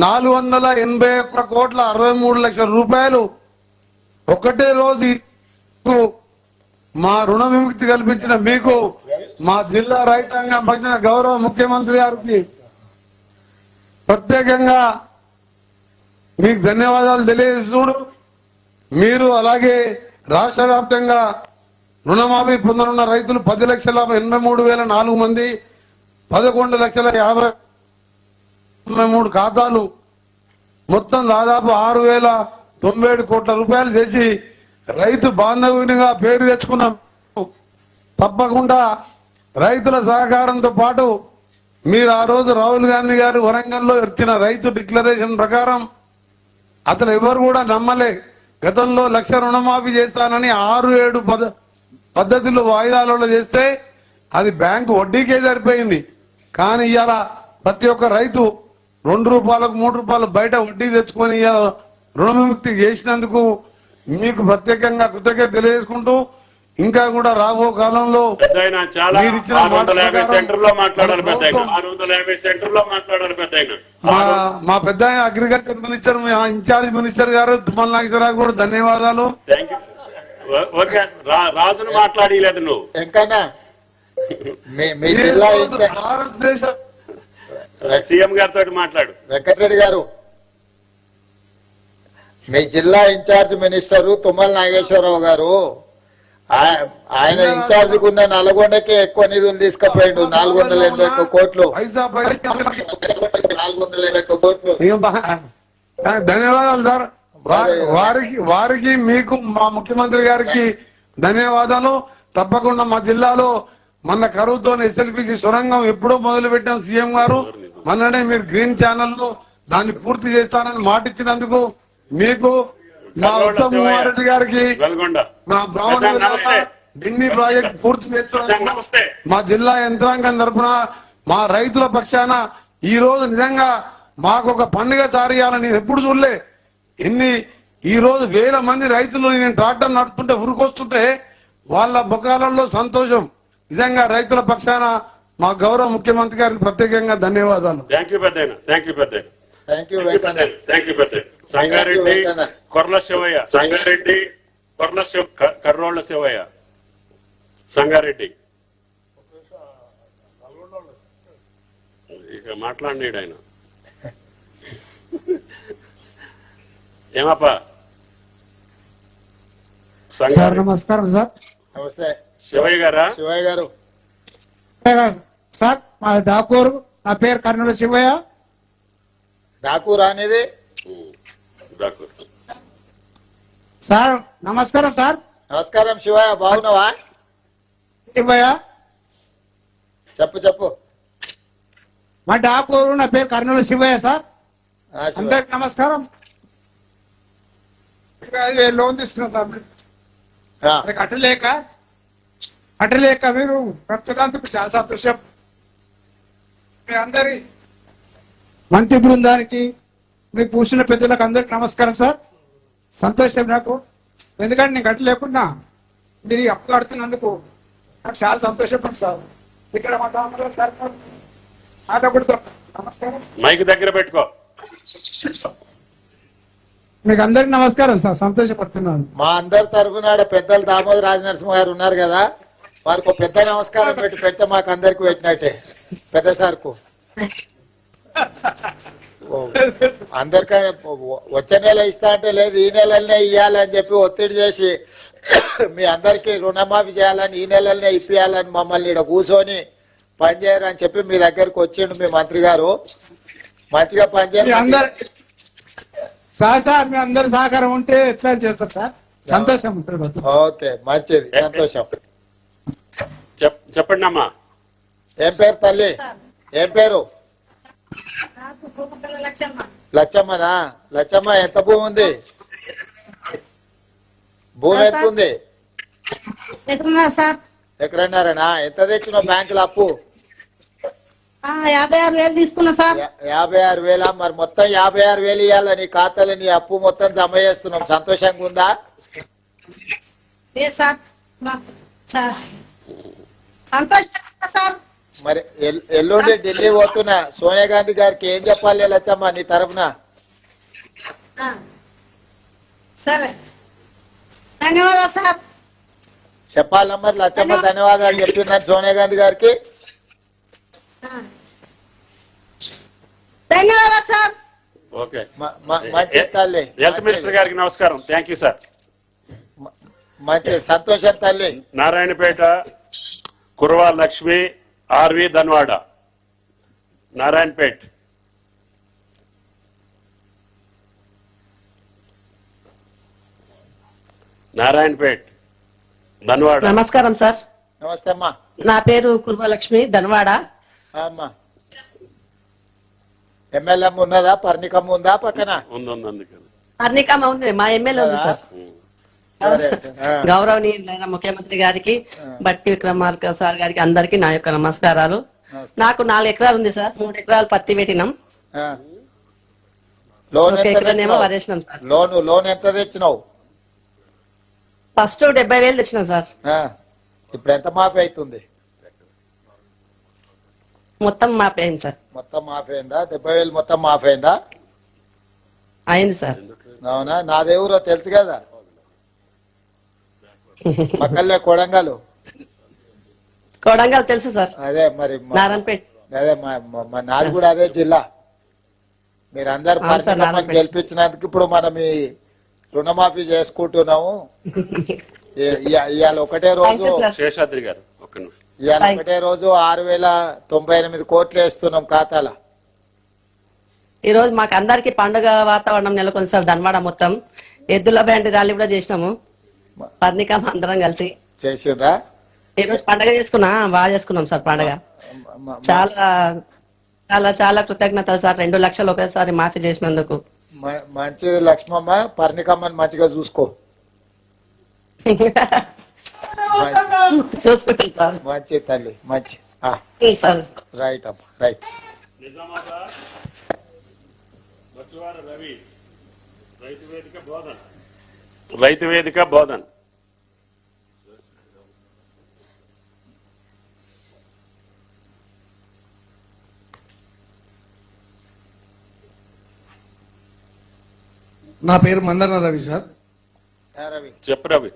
481,63,00,000 రూపాయలు ఒకటే రోజు మా రుణ విముక్తి కల్పించిన మీకు, మా జిల్లా రైతాంగం పక్షాన గౌరవ ముఖ్యమంత్రి గారికి ప్రత్యేకంగా మీకు ధన్యవాదాలు తెలియజేస్తూ, మీరు అలాగే రాష్ట్ర వ్యాప్తంగా రుణమాఫీ పొందనున్న రైతులు 10,83,004 మంది, 11,50,53 ఖాతాలు, మొత్తం దాదాపు 6,097 కోట్ల రూపాయలు చేసి రైతు బాంధవునిగా పేరు తెచ్చుకున్నాం. తప్పకుండా రైతుల సహకారంతో పాటు మీరు ఆ రోజు రాహుల్ గాంధీ గారు వరంగల్లో ఇచ్చిన రైతు డిక్లరేషన్ ప్రకారం అతను ఎవరు కూడా నమ్మలే. గతంలో 1,00,000 రుణమాఫీ చేస్తానని 6-7 పద్ధతులు వాయిదాలలో చేస్తే అది బ్యాంకు వడ్డీకే సరిపోయింది. కానీ ఇవాళ ప్రతి ఒక్క రైతు 2 రూపాయలకు 3 రూపాయలు బయట వడ్డీ తెచ్చుకొని రుణ విముక్తి చేసినందుకు మీకు ప్రత్యేకంగా కృతజ్ఞత తెలియజేసుకుంటూ, ఇంకా కూడా రాబో కాలంలో మీరు ఇచ్చిన మా పెద్ద అగ్రికల్చర్ మినిస్టర్, ఇన్ఛార్జ్ మినిస్టర్ గారు తుమ్మల నాగేశ్వరరావు కూడా ధన్యవాదాలు. రాజును మాట్లాడలేదు నువ్వు ఎంకన్నా మీ జిల్లా భారతదేశ సీఎం గారితో మాట్లాడు. వెంకటరెడ్డి గారు, మీ జిల్లా ఇన్ఛార్జ్ మినిస్టరు తుమ్మల నాగేశ్వరరావు గారు, ఆయన ఇన్ఛార్జ్ ఉన్న నల్గొండకి ఎక్కువ నిధులు తీసుకుపోయిండు. 481 కోట్లు. 481 కోట్లు. ధన్యవాదాలు సార్. వారికి మీకు మా ముఖ్యమంత్రి గారికి ధన్యవాదాలు. తప్పకుండా మా జిల్లాలో మన కరువుతో ఎస్ఎల్పిసి సొరంగం ఎప్పుడో మొదలు పెట్టాం సీఎం గారు. మొన్ననే మీరు గ్రీన్ ఛానల్లో దాన్ని పూర్తి చేస్తానని మాట ఇచ్చినందుకు మీకు, మా ఉత్తమ్ కుమార్ రెడ్డి గారికి, మా బ్రాహ్మణ ఢిల్లీ ప్రాజెక్ట్ పూర్తి చేస్తానని మా జిల్లా యంత్రాంగం తరఫున, మా రైతుల పక్షాన ఈ రోజు నిజంగా మాకు ఒక పండుగ చారియాలని నేను ఎప్పుడు చూడలే. ఈ రోజు 1000 మంది రైతులు నేను ట్రాక్టర్ నడుపుతుంటే ఉరుకొస్తుంటే వాళ్ళ ముఖాలలో సంతోషం. నిజంగా రైతుల పక్షాన మా గౌరవ ముఖ్యమంత్రి గారికి ప్రత్యేకంగా ధన్యవాదాలు. సంగారెడ్డి కొర్ల శివయ్య, కర్రోళ్ల శివయ్య, సంగారెడ్డి ఇక మాట్లాడినాడు ఆయన. ఏమప్పా సార్? నమస్కారం సార్. నమస్తే శివయ్య గారా? శివయ్య గారు సార్, మా దాకూరు, నా పేరు కర్నూలు శివయ్య. డాకూర్ అనేది సార్. నమస్కారం సార్. నమస్కారం శివయ్య, బాగున్నావా? శివయ్య చెప్పు. మా డాకూరు, నా పేరు కర్నూలు శివయ్య సార్. అందరికి నమస్కారం. 5,000 లోన్ తీసుకున్నాం సార్. అట్టలేక మీరు కట్టడానికి చాలా సంతోషం. మీ అందరి మంత్రి బృందానికి, మీకు కూర్చున్న పెద్దలకు అందరికి నమస్కారం సార్. సంతోషం నాకు, ఎందుకంటే నేను కట్టలేకున్నా మీరు అప్పు కడుతున్నందుకు నాకు చాలా సంతోషపడి సార్. ఇక్కడ మా తమ్ముడు సార్ మాట్లాడుతూ నమస్కారం. మైక్ దగ్గర పెట్టుకో. మీకు అందరికి నమస్కారం సార్, సంతోషపడుతున్నాను. మా అందరి తరఫున పెద్దలు దామోదర్ రాజనరసింహ గారు ఉన్నారు కదా, వారికి ఒక పెద్ద నమస్కారం పెడితే మాకు అందరికి పెట్టినట్టే పెద్ద సార్కు. అందరికీ వచ్చే నెల ఇస్తా అంటే లేదు ఈ నెలలనే ఇవ్వాలని చెప్పి ఒత్తిడి చేసి మీ అందరికీ రుణమాఫీ చేయాలని ఈ నెలలనే ఇప్పియాలని మమ్మల్ని ఇక్కడ కూర్చొని పనిచేయరని చెప్పి మీ దగ్గరకు వచ్చిండు మీ మంత్రి గారు. మంచిగా పనిచేయాలి సార్ మీ అందరి సహకారం ఉంటే ఎట్లా చేస్తారు సార్, సంతోషం ఉంటుంది. ఓకే, మంచిది, సంతోషం. చెప్పండి అమ్మా. ఏం పేరు తల్లి, ఏం పేరు? లచ్చమ్మనా? లచ్చమ్మ, ఎంత భూమి ఉంది? భూమి ఎంత ఉంది? ఎకరన్నారనా? ఎంత తెచ్చినావు బ్యాంకులో అప్పు? 56,000 తీసుకున్నా సార్. 56,000. మరి మొత్తం 56,000 ఇవ్వాలా నీ ఖాతాలో? నీ అప్పు మొత్తం జమ చేస్తున్నాం. సంతోషంగా ఉందా? సార్ మరి ఎల్లుండి ఢిల్లీ పోతున్నా, సోనియా గాంధీ గారికి ఏం చెప్పాలి లచ్చమ్మ నీ తరఫున? సరే, ధన్యవాదాలు సార్. చెప్పాలి మరి లచ్చమ్మ ధన్యవాదాలు చెప్తున్నాను సోనియా గాంధీ గారికి. ధన్యవాదాలు సార్. ఓకే, మంచి తల్లి. హెల్త్ మినిస్టర్ గారికి నమస్కారం. Thank you sir. మంచి సంతోషం తల్లి. నారాయణపేట కుర్వా లక్ష్మి ఆర్వి ధన్వాడ. నారాయణపేట్. నారాయణపేట్ ధన్వాడ. నమస్కారం సార్. నమస్తే అమ్మా. నా పేరు కుర్మలక్ష్మి ధన్వాడ. అమ్మా, ఎమ్మెల్యే ఉన్నదా? పర్ణికమ్మ ఉందా పక్కన? ఉంది. పర్ణికమ్మ ఉంది, మా ఎమ్మెల్యే ఉంది సార్. సరే, గౌరవనీయులైన ముఖ్యమంత్రి గారికి, బట్టి విక్రమార్క సార్ గారికి, అందరికి నా యొక్క నమస్కారాలు. నాకు 4 ఎకరాలు ఉంది సార్. 3 ఎకరాలు పత్తి పెట్టినాం, లోన్ 1 ఎకరానేమో వరేసినాం సార్. లోన్ ఎంత తెచ్చినావు? ఫస్ట్ 70,000 తెచ్చినాం సార్. ఇప్పుడు ఎంత మాఫీ అవుతుంది? మొత్తం మాఫీ అయింది సార్. మొత్తం మాఫీ అయిందా? 70,000 మొత్తం మాఫీ అయిందా? అయింది సార్. అవునా? నాదేవురో తెలుసు కదా, పక్కనే కొడంగల్. కొడంగల్ తెలుసు సార్. అదే మరి నారాయణపేట. అదే నాది కూడా అదే జిల్లా. మీరందరూ గెలిపించినందుకు ఇప్పుడు మనం ఈ రుణమాఫీ చేసుకుంటున్నాము. ఇవాళ ఒకటే రోజు శేషాద్రి గారు, ఒక్క నిమిషం. ఇవాళ ఒకటే రోజు 6,098 కోట్లు వేస్తున్నాం ఖాతాలో. ఈ రోజు మాకు అందరికి పండుగ వాతావరణం నెలకొంది సార్. ధన్వాడ మొత్తం ఎద్దుల బ్యాండ్ ర్యాలీ కూడా చేసినాము, పర్ణికమ్మ అందరం కలిసి చేసిండ్రా? ఈ రోజు పండుగ చేసుకున్నా, బాగా చేసుకున్నాం సార్ పండుగ. చాలా చాలా చాలా కృతజ్ఞతలు సార్. 2 లక్షలు ఒకేసారి మాఫీ చేసినందుకు. మంచిది లక్ష్మమ్మ, పర్ణికమ్మని మంచిగా చూసుకో. చూసుకుంటాం. మంచి తల్లి, మంచి. రైట్ అమ్మా, రైట్. నిజామాబాద్ బచ్చువార రవి, రైతు వేదిక బోధన్. రైతు వేదిక బోధన్. నా పేరు మందన రవి సార్. రవి, చెప్పు రవి.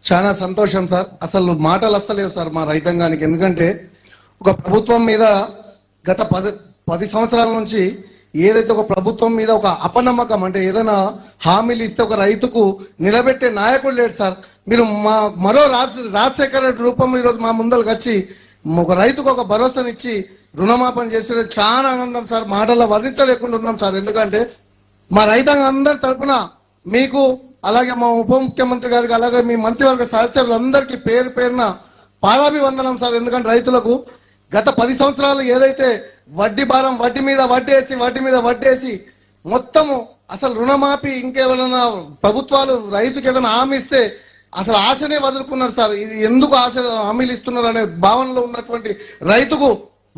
చాలా సంతోషం సార్. అసలు మాటలు వస్తలేవు సార్ మా రైతాంగానికి. ఎందుకంటే ఒక ప్రభుత్వం మీద గత 10 సంవత్సరాల నుంచి ఏదైతే ఒక ప్రభుత్వం మీద ఒక అపనమ్మకం, అంటే ఏదైనా హామీలు ఇస్తే ఒక రైతుకు నిలబెట్టే నాయకుడు లేడు సార్. మీరు మరో రాజశేఖర రెడ్డి రూపంలో ఈరోజు మా ముందరకు వచ్చి ఒక రైతుకు ఒక భరోసానిచ్చి రుణమాపన చేసే చాలా ఆనందం సార్. మాటల్లో వర్ణించలేకుండా ఉన్నాం సార్. ఎందుకంటే మా రైతాంగం అందరి తరఫున మీకు, అలాగే మా ఉప ముఖ్యమంత్రి గారికి, అలాగే మీ మంత్రివర్గ సహచరులందరికీ పేరు పేరున పాదాభివందనం సార్. ఎందుకంటే రైతులకు గత 10 సంవత్సరాలు ఏదైతే వడ్డీ భారం, వడ్డీ మీద వడ్డేసి మొత్తము అసలు రుణమాఫీ, ఇంకేమైనా ప్రభుత్వాలు రైతుకి ఏదైనా హామీ ఇస్తే అసలు ఆశనే వదులుకున్నారు సార్. ఇది ఎందుకు ఆశ హామీలు ఇస్తున్నారు అనే భావనలో ఉన్నటువంటి రైతుకు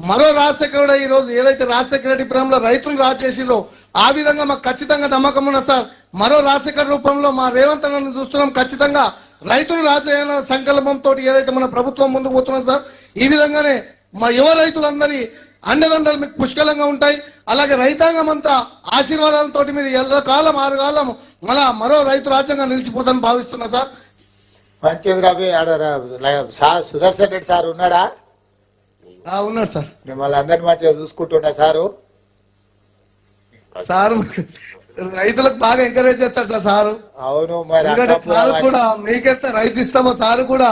మరో రాజశేఖర ఈ రోజు ఏదైతే రాజశేఖర రెడ్డి ప్రేమలో రైతులు రాజేసిలో ఆ విధంగా మాకు ఖచ్చితంగా నమ్మకం ఉన్న సార్. మరో రాజశేఖర రూపంలో మా రేవంత్ అన్నను చూస్తున్నాం. ఖచ్చితంగా రైతులు రాజేయాల సంకల్పంతో ఏదైతే మన ప్రభుత్వం ముందుకు పోతున్నాం సార్. ఈ విధంగానే మా యువ రైతులందరి అండదండలు మీకు పుష్కలంగా ఉంటాయి. అలాగే రైతాంగం అంతా ఆశీర్వాదాలతో మీరు ఎల్లకాలం 6 కాలం మరో రైతు రాజ్యంగా నిలిచిపోతానని భావిస్తున్నా సార్. మంచిది రవి. సుదర్శన్ రెడ్డి సార్ ఉన్నాడా? ఉన్నాడు సార్. మిమ్మల్ని అందరినీ మంచిగా చూసుకుంటున్నా సారు. సార్ రైతులకు బాగా ఎంకరేజ్ చేస్తాడు సార్ సారు. అవును మరి ఎందుకంటే అంకాపురం సార్ అంటే- కూడా మీకైతే రైతు ఇస్తామో సారు కూడా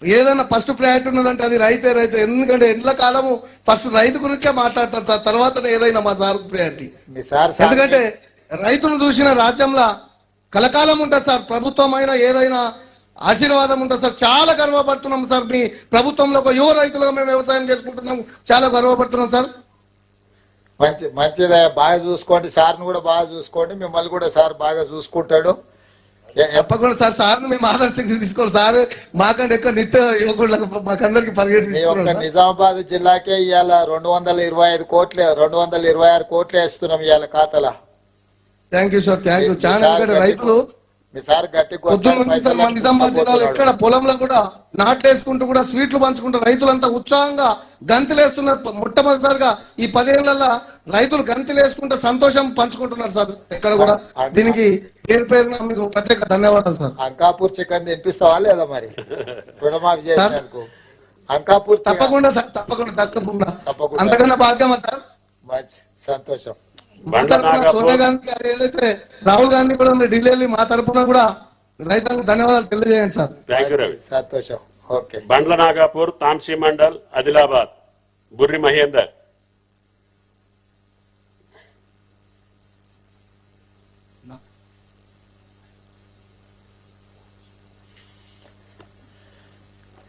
ఏదైనా ఫస్ట్ ప్రయారిటీ ఉన్నదంటే అది రైతే. ఎందుకంటే ఎండ్ల కాలము ఫస్ట్ రైతు గురించే మాట్లాడతారు సార్, తర్వాత ఏదైనా మా సార్ ప్రయారిటీ. మీ సార్ ఎందుకంటే రైతులు చూసిన రాజ్యంలో కలకాలం ఉంటుంది సార్. ప్రభుత్వం అయినా ఏదైనా ఆశీర్వాదం ఉంటుంది సార్. చాలా గర్వపడుతున్నాం సార్, మీ ప్రభుత్వంలో ఒక యువ రైతులుగా మేము వ్యవసాయం చేసుకుంటున్నాం, చాలా గర్వపడుతున్నాం సార్. మంచిదే, బాగా చూసుకోండి, సార్ని కూడా బాగా చూసుకోండి, మిమ్మల్ని కూడా సార్ బాగా చూసుకుంటాడు. తప్పకుండా సార్, సార్ని మేము ఆదర్శంగా తీసుకోండి సార్. మాకంటే ఎక్కువ నిత్య యువకులకు మాకందరికి పరిగెట్టి మీ యొక్క నిజామాబాద్ జిల్లాకే ఇవాళ 225 కోట్లు 226 కోట్లు వేస్తున్నాం ఇవాళ ఖాతాలో. Thank you sir, thank you. చాలా ఎందుకంటే రైతులు మీ సార్ గట్టి పొద్దున్న నుంచి సార్ మన నిజామాబాద్ జిల్లాలో ఎక్కడ పొలంలో కూడా నాట్లేసుకుంటూ కూడా స్వీట్లు పంచుకుంటూ రైతులంతా ఉత్సాహంగా గంతులేస్తున్నారు. మొట్టమొదటిసారిగా ఈ 10 ఏళ్లలో రైతులు గంతులేసుకుంటూ సంతోషం పంచుకుంటున్నారు సార్ ఎక్కడ కూడా. దీనికి పేరు పేరున మీకు ప్రత్యేక ధన్యవాదాలు సార్. అంకాపూర్ చికెన్ తినిపిస్తావా లేదా మరి రుణమాఫీ చేసినందుకు? అంకాపూర్ తప్పకుండా సార్, తప్పకుండా అంతకన్నా భాగ్యమా సార్. మంచి సంతోషం. సోనియా గాంధీ గారు ఏదైతే రాహుల్ గాంధీ కూడా ఢిల్లీ మా తరఫున కూడా రైతులకు ధన్యవాదాలు తెలియజేయండి సార్. Thank you Ravi. సంతోషం. Okay. Bandla Nagapur, Tamsi mandal, Adilabad, Burri Mahender.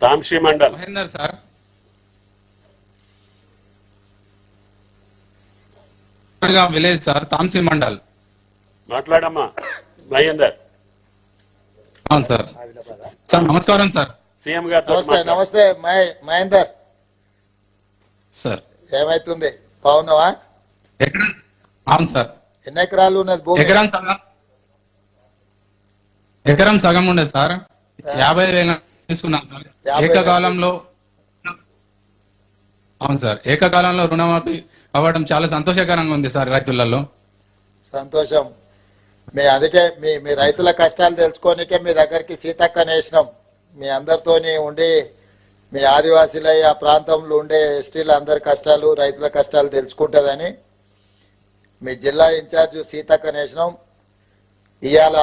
Tamsi mandal. Mahender sir. Village sir, Tamsi mandal. మాట్లాడమ్మా మహేందర్. అవును సార్. సార్ నమస్కారం సార్. సీఎం గారు నమస్తే. నమస్తే మహేందర్ సార్. ఏమైతుంది, బాగున్నావా? అవును సార్. ఎన్ని ఎకరాలు ఉన్నది భూమి? ఎకరం సగం ఉండేది సార్. 50,000 తీసుకున్నాం సార్ ఏకకాలంలో. అవును సార్, ఏకకాలంలో రుణమాఫీ అవ్వడం చాలా సంతోషకరంగా ఉంది సార్ రైతులలో. సంతోషం. అందుకే మీ రైతుల కష్టాలు తెలుసుకోనికే మీ దగ్గరికి సీతక్కని వేసినాం. మీ అందరితోని ఉండి మీ ఆదివాసీల ఆ ప్రాంతంలో ఉండే ఎస్టీల అందరి కష్టాలు, రైతుల కష్టాలు తెలుసుకుంటుందని మీ జిల్లా ఇన్ఛార్జ్ సీతక్కని వేసినాం. ఇవాళ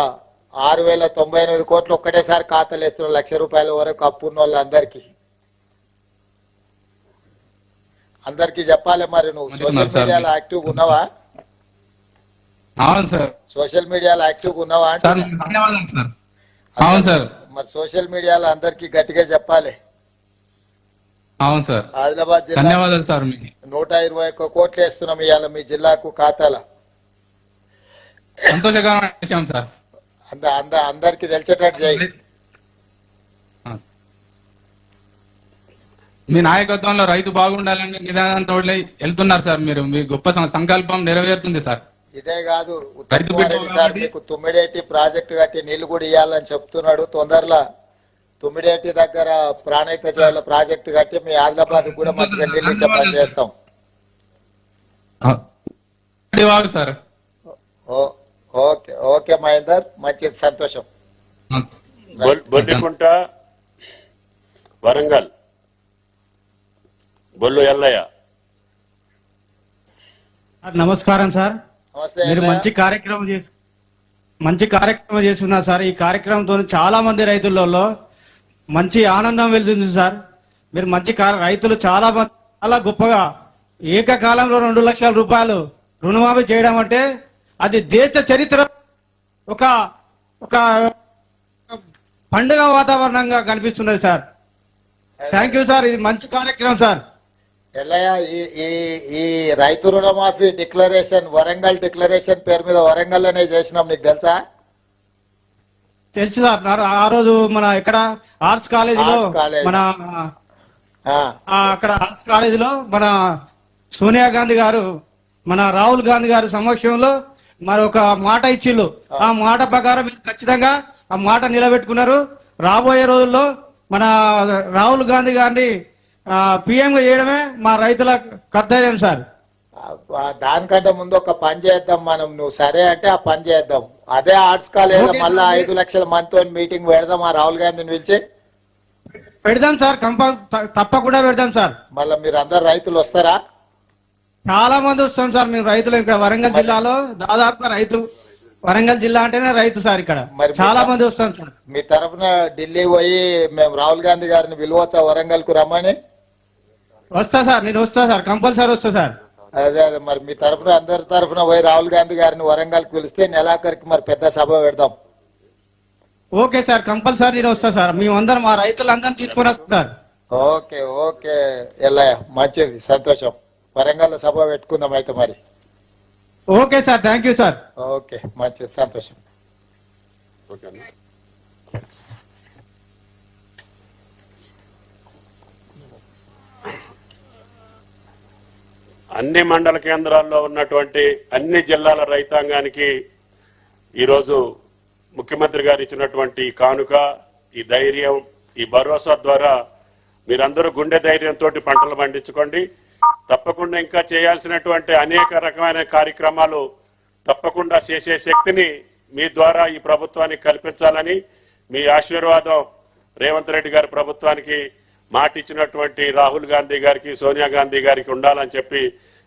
6,098 కోట్లు ఒక్కటేసారి ఖాతాలు వేస్తున్నాం. 1,00,000 రూపాయల వరకు అప్పున్న వాళ్ళందరికీ. అందరికి చెప్పాలి. మరి నువ్వు సోషల్ మీడియాలో యాక్టివ్ ఉన్నావా? అవును సార్. సోషల్ మీడియాలో యాక్టివ్ ఉన్నావా? ధన్యవాదాలు సార్. అవును సార్. మరి సోషల్ మీడియాలో అందరికి గట్టిగా చెప్పాలి. అవును సార్. ఆదిలాబాద్ జిల్లా ధన్యవాదాలు సార్. 121 కోట్లు వేస్తున్నాం ఇవాళ మీ జిల్లాకు ఖాతాల. సంతోషకరమైన విషయం సార్. అందరికి తెలిసేటట్టు చేయి. మీ నాయకత్వంలో రైతు బాగుండాలని నిదానంతో వెళ్తున్నారు సార్. మీరు మీ గొప్ప సంకల్పం నెరవేరుతుంది సార్. ఇదే కాదు, ఉత్తమ్ సార్ మీకు తుమ్మిడేటి ప్రాజెక్టు కట్టి నీళ్లు కూడా ఇవ్వాలని చెప్తున్నాడు. తొందరలో తుమ్మిడేటి దగ్గర ప్రాణహిత జల ప్రాజెక్టు కట్టి మీ ఆదిలాబాద్ కూడా మంచిగా నీళ్ళు ఇచ్చే పని చేస్తాం సార్. ఓకే ఓకే మహేందర్, మంచిది, సంతోషం. బొల్లికుంట, వరంగల్, బొల్లు ఎల్లయ్య. నమస్కారం సార్. నమస్తే. మీరు మంచి కార్యక్రమం చేస్తున్నారు సార్. ఈ కార్యక్రమంతో చాలా మంది రైతులలో మంచి ఆనందం వెళ్తుంది సార్. మీరు మంచి రైతులు చాలా గొప్పగా ఏకకాలంలో 2 లక్షల రూపాయలు రుణమాఫీ చేయడం అంటే అది దేశ చరిత్ర ఒక పండుగ వాతావరణంగా కనిపిస్తున్నది సార్. థ్యాంక్ యూ సార్, ఇది మంచి కార్యక్రమం సార్. ఎల్లయ్య, ఈ రైతు రుణమాఫీ డిక్లరేషన్ వరంగల్ డిక్లరేషన్ పేరు మీద వరంగల్ అనే చేసినాం, నీకు తెలుసా? తెలుసు సార్. ఆ రోజు మన ఇక్కడ ఆర్ట్స్ కాలేజీలో మన అక్కడ ఆర్ట్స్ కాలేజీలో మన సోనియా గాంధీ గారు మన రాహుల్ గాంధీ గారి సమక్షంలో మరి ఒక మాట ఇచ్చిళ్ళు. ఆ మాట ప్రకారం ఖచ్చితంగా ఆ మాట నిలబెట్టుకున్నారు. రాబోయే రోజుల్లో మన రాహుల్ గాంధీ గారిని పిఎం గా చేయడమే మా రైతుల కర్తవ్యం సార్. దానికంటే ముందు ఒక పని చేద్దాం మనం, నువ్వు సరే అంటే ఆ పని చేద్దాం. అదే ఆర్ట్స్ కాలేజ్ మళ్ళా 5 లక్షల మందితో మీటింగ్ పెడదాం. ఆ రాహుల్ గాంధీని పిలిచి పెడదాం సార్, తప్పకుండా పెడదాం సార్. మళ్ళా మీరు అందరు రైతులు వస్తారా? చాలా మంది వస్తాం సార్ మేము రైతులు ఇక్కడ వరంగల్ జిల్లాలో దాదాపుగా రైతు వరంగల్ జిల్లా అంటేనే రైతు సార్ ఇక్కడ మరి చాలా మంది వస్తాం సార్. మీ తరఫున ఢిల్లీ పోయి మేము రాహుల్ గాంధీ గారిని పిలవచ్చా వరంగల్ కు రమ్మని? వస్తా సార్, నేను వస్తా సార్, కంపల్సరీ వస్తా సార్. అదే అదే మరి మీ తరఫున అందరి తరఫున పోయి రాహుల్ గాంధీ గారిని వరంగల్ కు పిలిస్తే నెలాఖరికి మరి పెద్ద సభ పెడదాం. ఓకే సార్, కంపల్సరీ నేను వస్తా సార్. మేమందరం మా రైతులందరినీ తీసుకుని వస్తాం సార్. ఓకే ఓకే ఎల్లయ్య, మంచిది, సంతోషం. వరంగల్ సభ పెట్టుకుందాం అయితే మరి. Okay sir, thank you sir. Okay మంచిది, సంతోషం. ఓకేనా? అన్ని మండల కేంద్రాల్లో ఉన్నటువంటి అన్ని జిల్లాల రైతాంగానికి ఈరోజు ముఖ్యమంత్రి గారు ఇచ్చినటువంటి ఈ కానుక, ఈ ధైర్యం, ఈ భరోసా ద్వారా మీరందరూ గుండె ధైర్యంతో పంటలు పండించుకోండి. తప్పకుండా ఇంకా చేయాల్సినటువంటి అనేక రకమైన కార్యక్రమాలు తప్పకుండా చేసే శక్తిని మీ ద్వారా ఈ ప్రభుత్వానికి కల్పించాలని, మీ ఆశీర్వాదం రేవంత్ రెడ్డి గారి ప్రభుత్వానికి మాట ఇచ్చినటువంటి రాహుల్ గాంధీ గారికి, సోనియా గాంధీ గారికి ఉండాలని చెప్పి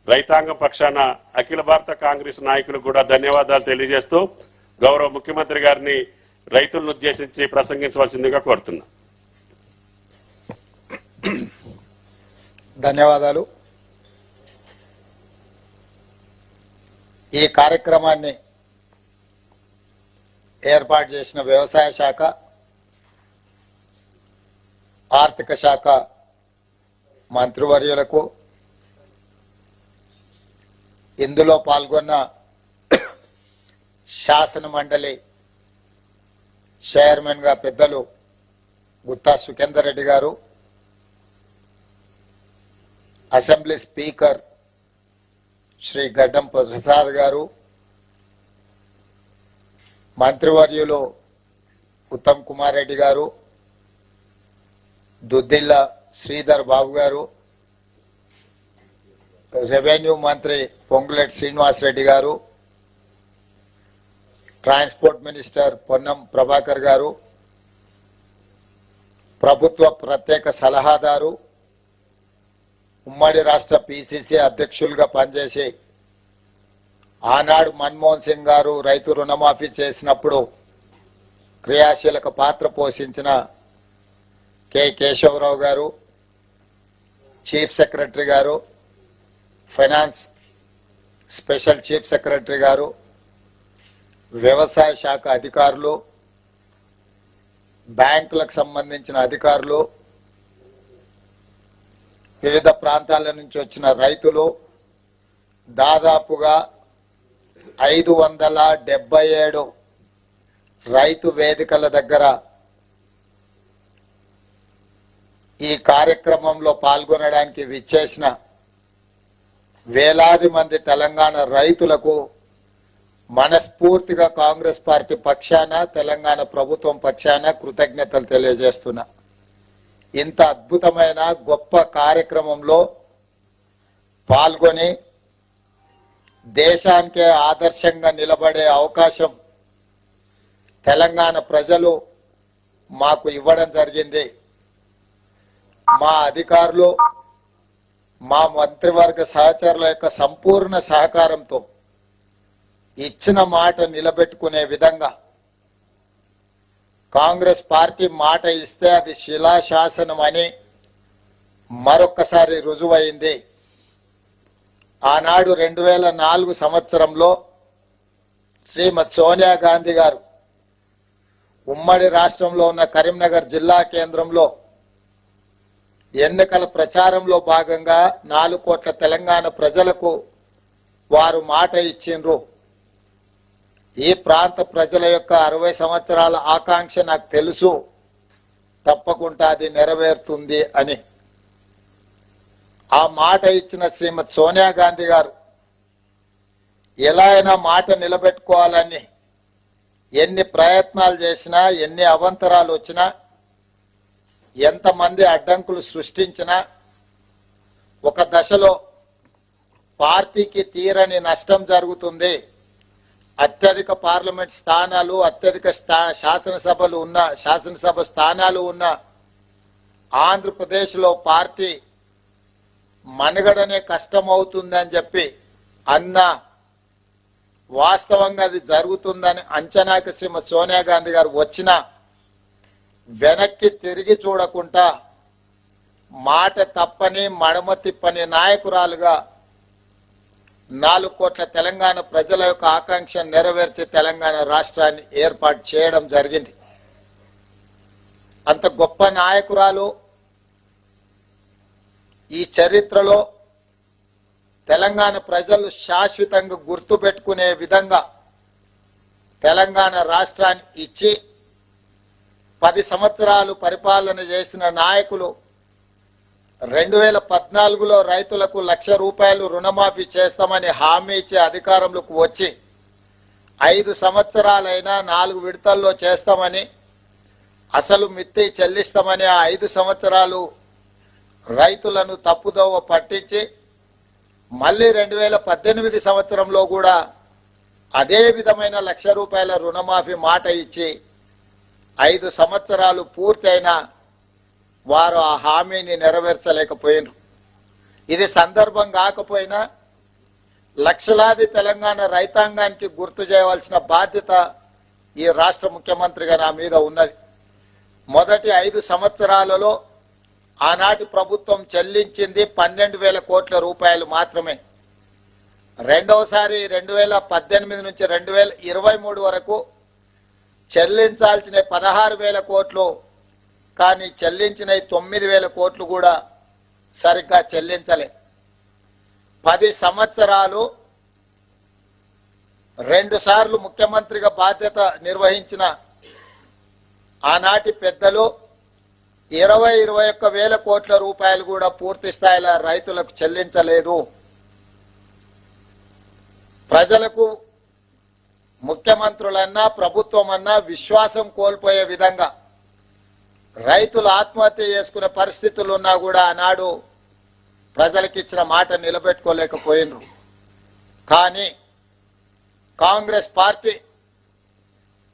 రైతాంగం పక్షాన అఖిల భారత కాంగ్రెస్ నాయకులకు కూడా ధన్యవాదాలు తెలియజేస్తూ గౌరవ ముఖ్యమంత్రి గారిని రైతులను ఉద్దేశించి ప్రసంగించవలసిందిగా కోరుతున్నా. ధన్యవాదాలు. ఈ కార్యక్రమాన్ని ఏర్పాటు చేసిన వ్యవసాయ శాఖ, ఆర్థిక శాఖ మంత్రివర్యులకు, ఇందులో పాల్గొన్న శాసన మండలి చైర్మన్ గా పెద్దలు గుత్తా సుఖేందర్ రెడ్డి గారు, అసెంబ్లీ స్పీకర్ శ్రీ గడ్డం ప్రసాద్ గారు, మంత్రివర్యులు ఉత్తమ్ కుమార్ రెడ్డి గారు, దుద్దిల్ల శ్రీధర్ బాబు గారు, రెవెన్యూ మంత్రి పొంగులేటి శ్రీనివాస్ రెడ్డి గారు, ట్రాన్స్పోర్ట్ మినిస్టర్ పొన్నం ప్రభాకర్ గారు, ప్రభుత్వ ప్రత్యేక సలహాదారు, ఉమ్మడి రాష్ట్ర పిసిసి అధ్యక్షులుగా పనిచేసి ఆనాడు మన్మోహన్ సింగ్ గారు రైతు రుణమాఫీ చేసినప్పుడు క్రియాశీలక పాత్ర పోషించిన కె కేశవరావు గారు, చీఫ్ సెక్రటరీ గారు, ఫైనాన్స్ స్పెషల్ చీఫ్ సెక్రటరీ గారు, వ్యవసాయ శాఖ అధికారులు, బ్యాంకులకు సంబంధించిన అధికారులు, వివిధ ప్రాంతాల నుంచి వచ్చిన రైతులు, దాదాపుగా 577 రైతు వేదికల దగ్గర ఈ కార్యక్రమంలో పాల్గొనడానికి విచ్చేసిన వేలాది మంది తెలంగాణ రైతులకు మనస్ఫూర్తిగా కాంగ్రెస్ పార్టీ పక్షాన, తెలంగాణ ప్రభుత్వం పక్షాన కృతజ్ఞతలు తెలియజేస్తున్నా. ఇంత అద్భుతమైన గొప్ప కార్యక్రమంలో పాల్గొని దేశానికే ఆదర్శంగా నిలబడే అవకాశం తెలంగాణ ప్రజలు మాకు ఇవ్వడం జరిగింది. మా అధికారులు, మా మంత్రివర్గ సహచరుల యొక్క సంపూర్ణ సహకారంతో ఇచ్చిన మాట నిలబెట్టుకునే విధంగా కాంగ్రెస్ పార్టీ మాట ఇస్తే అది శిలాశాసనం అని మరొక్కసారి రుజువైంది. ఆనాడు 2004 సంవత్సరంలో శ్రీమతి సోనియా గాంధీ గారు ఉమ్మడి రాష్ట్రంలో ఉన్న కరీంనగర్ జిల్లా కేంద్రంలో ఎన్నికల ప్రచారంలో భాగంగా 4 కోట్ల తెలంగాణ ప్రజలకు వారు మాట ఇచ్చిండ్రు. ఈ ప్రాంత ప్రజల యొక్క 60 సంవత్సరాల ఆకాంక్ష నాకు తెలుసు, తప్పకుండా అది నెరవేరుతుంది అని ఆ మాట ఇచ్చిన శ్రీమతి సోనియా గాంధీ గారు ఎలా అయినా మాట నిలబెట్టుకోవాలని ఎన్ని ప్రయత్నాలు చేసినా, ఎన్ని అవాంతరాలు వచ్చినా, ఎంతమంది అడ్డంకులు సృష్టించినా, ఒక దశలో పార్టీకి తీరని నష్టం జరుగుతుంది, అత్యధిక పార్లమెంట్ స్థానాలు, అత్యధిక శాసనసభ స్థానాలు ఉన్న ఆంధ్రప్రదేశ్ లో పార్టీ మనుగడనే కష్టమవుతుందని చెప్పి అన్న వాస్తవంగా అది జరుగుతుందని అంచనాకి శ్రీమతి సోనియా గాంధీ గారు వచ్చిన వెనక్కి తిరిగి చూడకుండా మాట తప్పని మడమ తిప్పని నాయకురాలుగా 4 కోట్ల తెలంగాణ ప్రజల యొక్క ఆకాంక్ష నెరవేర్చి తెలంగాణ రాష్ట్రాన్ని ఏర్పాటు చేయడం జరిగింది. అంత గొప్ప నాయకురాలు ఈ చరిత్రలో తెలంగాణ ప్రజలు శాశ్వతంగా గుర్తుపెట్టుకునే విధంగా తెలంగాణ రాష్ట్రాన్ని ఇచ్చి 10 సంవత్సరాలు పరిపాలన చేసిన నాయకులు 2014లో రైతులకు ₹1,00,000 రుణమాఫీ చేస్తామని హామీ ఇచ్చే అధికారంలోకి వచ్చి 5 సంవత్సరాలైనా 4 విడతల్లో చేస్తామని అసలు మిత్తి చెల్లిస్తామని ఆ 5 సంవత్సరాలు రైతులను తప్పుదోవ పట్టించి మళ్ళీ 2018 సంవత్సరంలో కూడా అదే విధమైన ₹1,00,000 రుణమాఫీ మాట ఇచ్చి 5 సంవత్సరాలు పూర్తయినా వారు ఆ హామీని నెరవేర్చలేకపోయినారు. ఇది సందర్భం కాకపోయినా లక్షలాది తెలంగాణ రైతాంగానికి గుర్తు చేయవలసిన బాధ్యత ఈ రాష్ట్ర ముఖ్యమంత్రిగా నా మీద ఉన్నది. మొదటి 5 సంవత్సరాలలో ఆనాటి ప్రభుత్వం చెల్లించింది 12,000 కోట్ల రూపాయలు మాత్రమే. రెండవసారి 2018 నుంచి 2023 వరకు చెల్లించాల్సిన 16,000 కోట్లు, కానీ చెల్లించిన 9,000 కోట్లు కూడా సరిగ్గా చెల్లించలే. 10 సంవత్సరాలు 2 సార్లు ముఖ్యమంత్రిగా బాధ్యత నిర్వహించిన ఆనాటి పెద్దలు 21,000 కోట్ల రూపాయలు కూడా పూర్తి స్థాయిలో రైతులకు చెల్లించలేదు. ప్రజలకు ముఖ్యమంత్రులన్నా ప్రభుత్వం అన్నా విశ్వాసం కోల్పోయే విధంగా రైతులు ఆత్మహత్య చేసుకునే పరిస్థితులు ఉన్నా కూడా ఆనాడు ప్రజలకు ఇచ్చిన మాట నిలబెట్టుకోలేకపోయినరు. కానీ కాంగ్రెస్ పార్టీ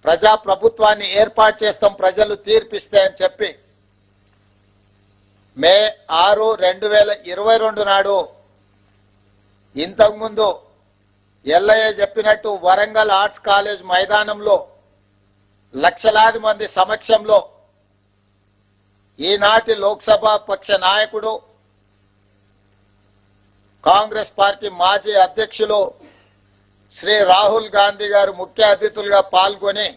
ప్రజా ప్రభుత్వాన్ని ఏర్పాటు చేస్తాం, ప్రజలు తీర్పిస్తే అని చెప్పి మే 6, 2022 నాడు ఇంతకుముందు ఎల్లయ్య చెప్పినట్టు వరంగల్ ఆర్ట్స్ కాలేజ్ మైదానంలో లక్షలాది మంది సమక్షంలో ఈనాటి లోక్సభ పక్ష నాయకుడు కాంగ్రెస్ పార్టీ మాజీ అధ్యక్షులు శ్రీ రాహుల్ గాంధీ గారు ముఖ్య అతిథులుగా పాల్గొని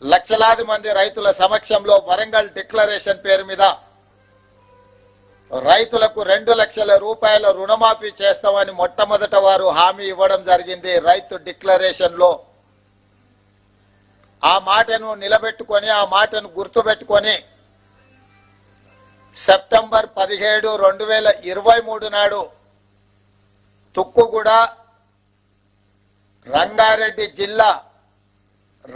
లక్షలాది మంది రైతుల సమక్షంలో వరంగల్ డిక్లరేషన్ పేరు మీద రైతులకు 2 లక్షల రూపాయల రుణమాఫీ చేస్తామని మొట్టమొదట వారు హామీ ఇవ్వడం జరిగింది. రైతు డిక్లరేషన్ లో ఆ మాటను నిలబెట్టుకొని ఆ మాటను గుర్తుపెట్టుకొని సెప్టెంబర్ 17, 2023 నాడు తుక్కుగూడ రంగారెడ్డి జిల్లా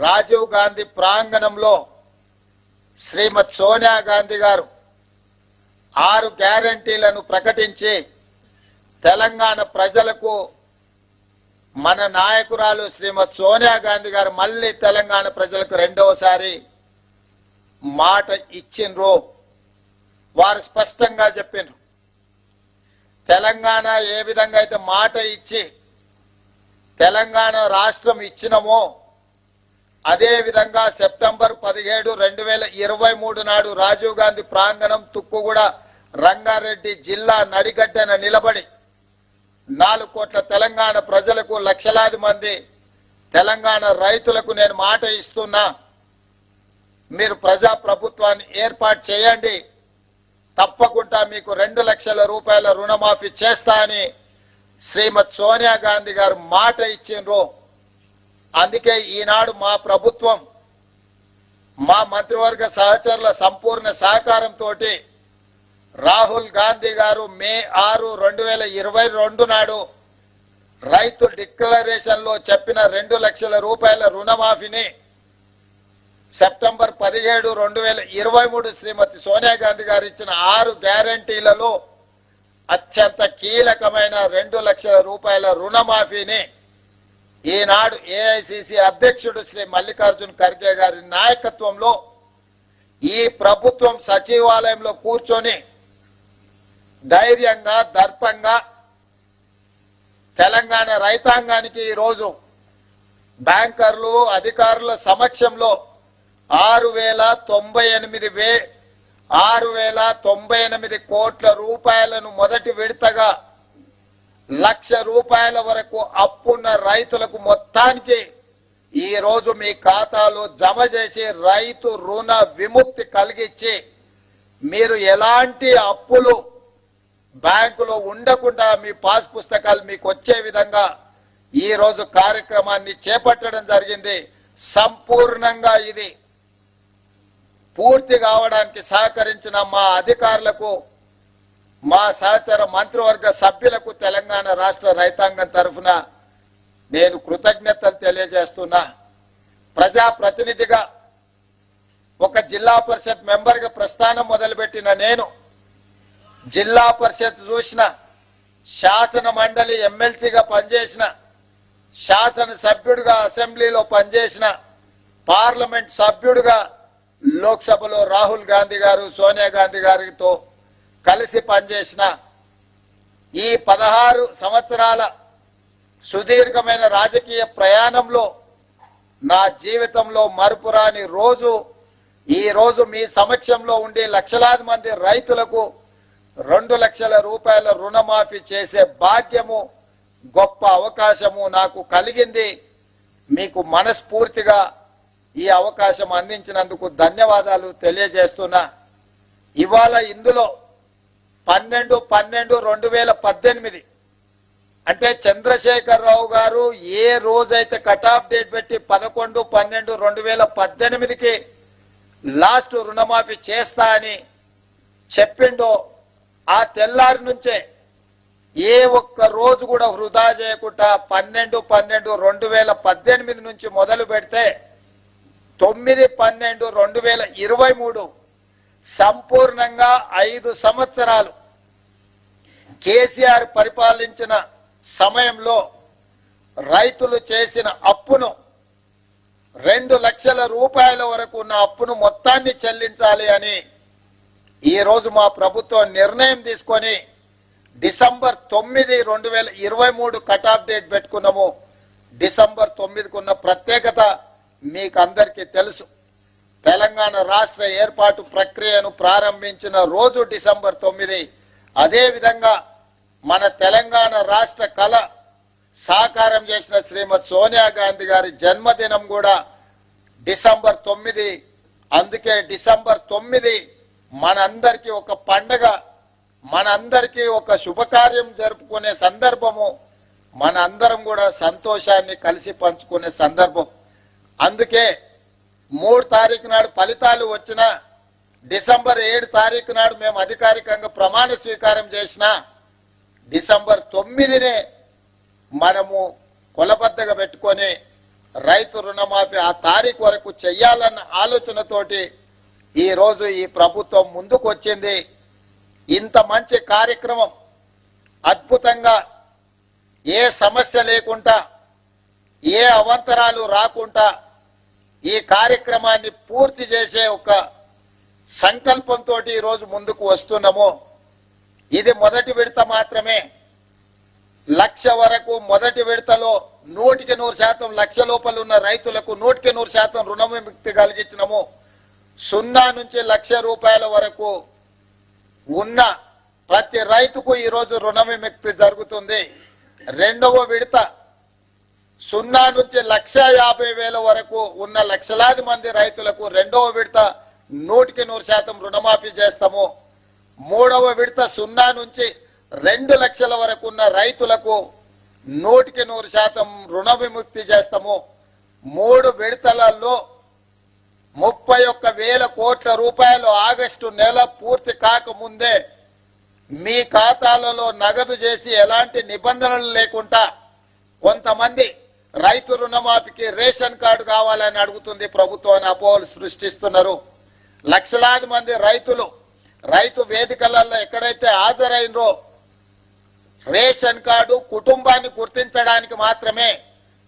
రాజీవ్ గాంధీ ప్రాంగణంలో శ్రీమతి సోనియా గాంధీ గారు 6 గ్యారంటీలను ప్రకటించి తెలంగాణ ప్రజలకు మన నాయకురాలు శ్రీమతి సోనియా గాంధీ గారు మళ్ళీ తెలంగాణ ప్రజలకు రెండవసారి మాట ఇచ్చిండ్రు. వారు స్పష్టంగా చెప్పిండ్రు, తెలంగాణ ఏ విధంగా అయితే మాట ఇచ్చి తెలంగాణ రాష్ట్రం ఇచ్చినమో అదే విధంగా సెప్టెంబర్ 17, 2023 నాడు రాజీవ్ గాంధీ ప్రాంగణం తుక్కుగూడ రంగారెడ్డి జిల్లా నడిగడ్డన నిలబడి 4 కోట్ల తెలంగాణ ప్రజలకు లక్షలాది మంది తెలంగాణ రైతులకు నేను మాట ఇస్తున్నా, మీరు ప్రజా ప్రభుత్వాన్ని ఏర్పాటు చేయండి, తప్పకుండా మీకు 2 లక్షల రూపాయల రుణమాఫీ చేస్తా అని శ్రీమతి సోనియా గాంధీ గారు మాట ఇచ్చిండ్రు. అందుకే ఈనాడు మా ప్రభుత్వం మా మంత్రివర్గ సహచరుల సంపూర్ణ సహకారంతో రాహుల్ గాంధీ గారు మే 6, 2022 నాడు రైతు డిక్లరేషన్ లో చెప్పిన 2 లక్షల రూపాయల రుణమాఫీని సెప్టెంబర్ 17, 2023 శ్రీమతి సోనియా గాంధీ గారు ఇచ్చిన 6 గ్యారంటీలలో అత్యంత కీలకమైన 2 లక్షల రూపాయల రుణమాఫీని ఈనాడు ఏఐసిసి అధ్యక్షుడు శ్రీ మల్లికార్జున్ ఖర్గే గారి నాయకత్వంలో ఈ ప్రభుత్వం సచివాలయంలో కూర్చొని ధైర్యంగా దర్పంగా తెలంగాణ రైతాంగానికి ఈరోజు బ్యాంకర్లు అధికారుల సమక్షంలో 6,098 కోట్ల రూపాయలను మొదటి విడతగా 1,00,000 రూపాయల వరకు అప్పున్న రైతులకు మొత్తానికి ఈ రోజు మీ ఖాతాలో జమ చేసి రైతు రుణ విముక్తి కలిగించి మీరు ఎలాంటి అప్పులు బ్యాంకులో ఉండకుండా మీ పాస్ పుస్తకాలు మీకు వచ్చే విధంగా ఈ రోజు కార్యక్రమాన్ని చేపట్టడం జరిగింది. సంపూర్ణంగా ఇది పూర్తి కావడానికి సహకరించిన మా అధికారులకు, మా సహచర మంత్రివర్గ సభ్యులకు తెలంగాణ రాష్ట్ర రైతాంగం తరఫున నేను కృతజ్ఞతలు తెలియజేస్తున్నా. ప్రజాప్రతినిధిగా ఒక జిల్లా పరిషత్ మెంబర్గా ప్రస్థానం మొదలుపెట్టిన నేను జిల్లా పరిషత్ చూసిన, శాసన మండలి ఎమ్మెల్సీగా పనిచేసిన, శాసన సభ్యుడిగా అసెంబ్లీలో పనిచేసిన, పార్లమెంట్ సభ్యుడిగా లోక్సభలో రాహుల్ గాంధీ గారు సోనియా గాంధీ గారితో కలిసి పనిచేసిన ఈ 16 సంవత్సరాల సుదీర్ఘమైన రాజకీయ ప్రయాణంలో నా జీవితంలో మరుపురాని రోజు ఈ రోజు మీ సమక్షంలో ఉండి లక్షలాది మంది రైతులకు 2 లక్షల రూపాయల రుణమాఫీ చేసే భాగ్యము, గొప్ప అవకాశము నాకు కలిగింది. మీకు మనస్ఫూర్తిగా ఈ అవకాశం అందించినందుకు ధన్యవాదాలు తెలియజేస్తున్నా. ఇవాళ ఇందులో 12/12/2018 అంటే చంద్రశేఖరరావు గారు ఏ రోజైతే కట్ ఆఫ్ డేట్ పెట్టి 11/12/2018కి లాస్ట్ రుణమాఫీ చేస్తా అని చెప్పిండో ఆ తెల్లారి నుంచే ఏ ఒక్క రోజు కూడా వృధా చేయకుండా 12/12/2018 నుంచి మొదలు పెడితే 9/12/2023 సంపూర్ణంగా 5 సంవత్సరాలు కేసీఆర్ పరిపాలించిన సమయంలో రైతులు చేసిన అప్పును 2 లక్షల రూపాయల వరకు ఉన్న అప్పును మొత్తాన్ని చెల్లించాలి అని ఈ రోజు మా ప్రభుత్వం నిర్ణయం తీసుకొని డిసెంబర్ 9, 2023 కట్ ఆఫ్ డేట్ పెట్టుకున్నాము. డిసెంబర్ 9కు ఉన్న ప్రత్యేకత మీకు అందరికీ తెలుసు. తెలంగాణ రాష్ట్ర ఏర్పాటు ప్రక్రియను ప్రారంభించిన రోజు డిసెంబర్ 9. అదే విధంగా మన తెలంగాణ రాష్ట్ర కళ సాకారం చేసిన శ్రీమతి సోనియా గాంధీ గారి జన్మదినం కూడా డిసెంబర్ 9. అందుకే డిసెంబర్ 9 మనందరికీ ఒక పండగ, మనందరికీ ఒక శుభకార్యం జరుపుకునే సందర్భము, మన అందరం కూడా సంతోషాన్ని కలిసి పంచుకునే సందర్భం. అందుకే 3 తారీఖు నాడు ఫలితాలు వచ్చిన డిసెంబర్ 7 తారీఖు నాడు మేము అధికారికంగా ప్రమాణ స్వీకారం చేసిన డిసెంబర్ 9నే మనము కొలబద్దగా పెట్టుకొని రైతు రుణమాఫీ ఆ తారీఖు వరకు చెయ్యాలన్న ఆలోచనతోటి ఈ రోజు ఈ ప్రభుత్వం ముందుకు వచ్చింది. ఇంత మంచి కార్యక్రమం అద్భుతంగా ఏ సమస్య లేకుండా ఏ అవాంతరాలు రాకుండా ఈ కార్యక్రమాన్ని పూర్తి చేసే ఒక సంకల్పంతో ఈ రోజు ముందుకు వస్తున్నాము. ఇది మొదటి విడత మాత్రమే. 1,00,000 వరకు మొదటి విడతలో 100% 1,00,000 లోపల ఉన్న రైతులకు 100% రుణ విముక్తి కలిగించినము. 0 నుంచి 1,00,000 రూపాయల వరకు ఉన్న ప్రతి రైతుకు ఈ రోజు రుణ విముక్తి జరుగుతుంది. రెండవ విడత 0 నుంచి 1,50,000 వరకు ఉన్న లక్షలాది మంది రైతులకు రెండవ విడత 100% రుణమాఫీ చేస్తాము. మూడవ విడత 0 నుంచి 2 లక్షల వరకు ఉన్న రైతులకు 100% రుణ విముక్తి చేస్తాము. 3 విడతలలో 31,000 కోట్ల రూపాయలు ఆగస్టు నెల పూర్తి కాకముందే మీ ఖాతాలలో నగదు చేసి ఎలాంటి నిబంధనలు లేకుండా కొంతమంది రైతు రుణమాఫీకి రేషన్ కార్డు కావాలని అడుగుతుంది ప్రభుత్వాన్ని అపోహలు సృష్టిస్తున్నారు. లక్షలాది మంది రైతులు రైతు వేదికలలో ఎక్కడైతే హాజరైనరో రేషన్ కార్డు కుటుంబాన్ని గుర్తించడానికి మాత్రమే,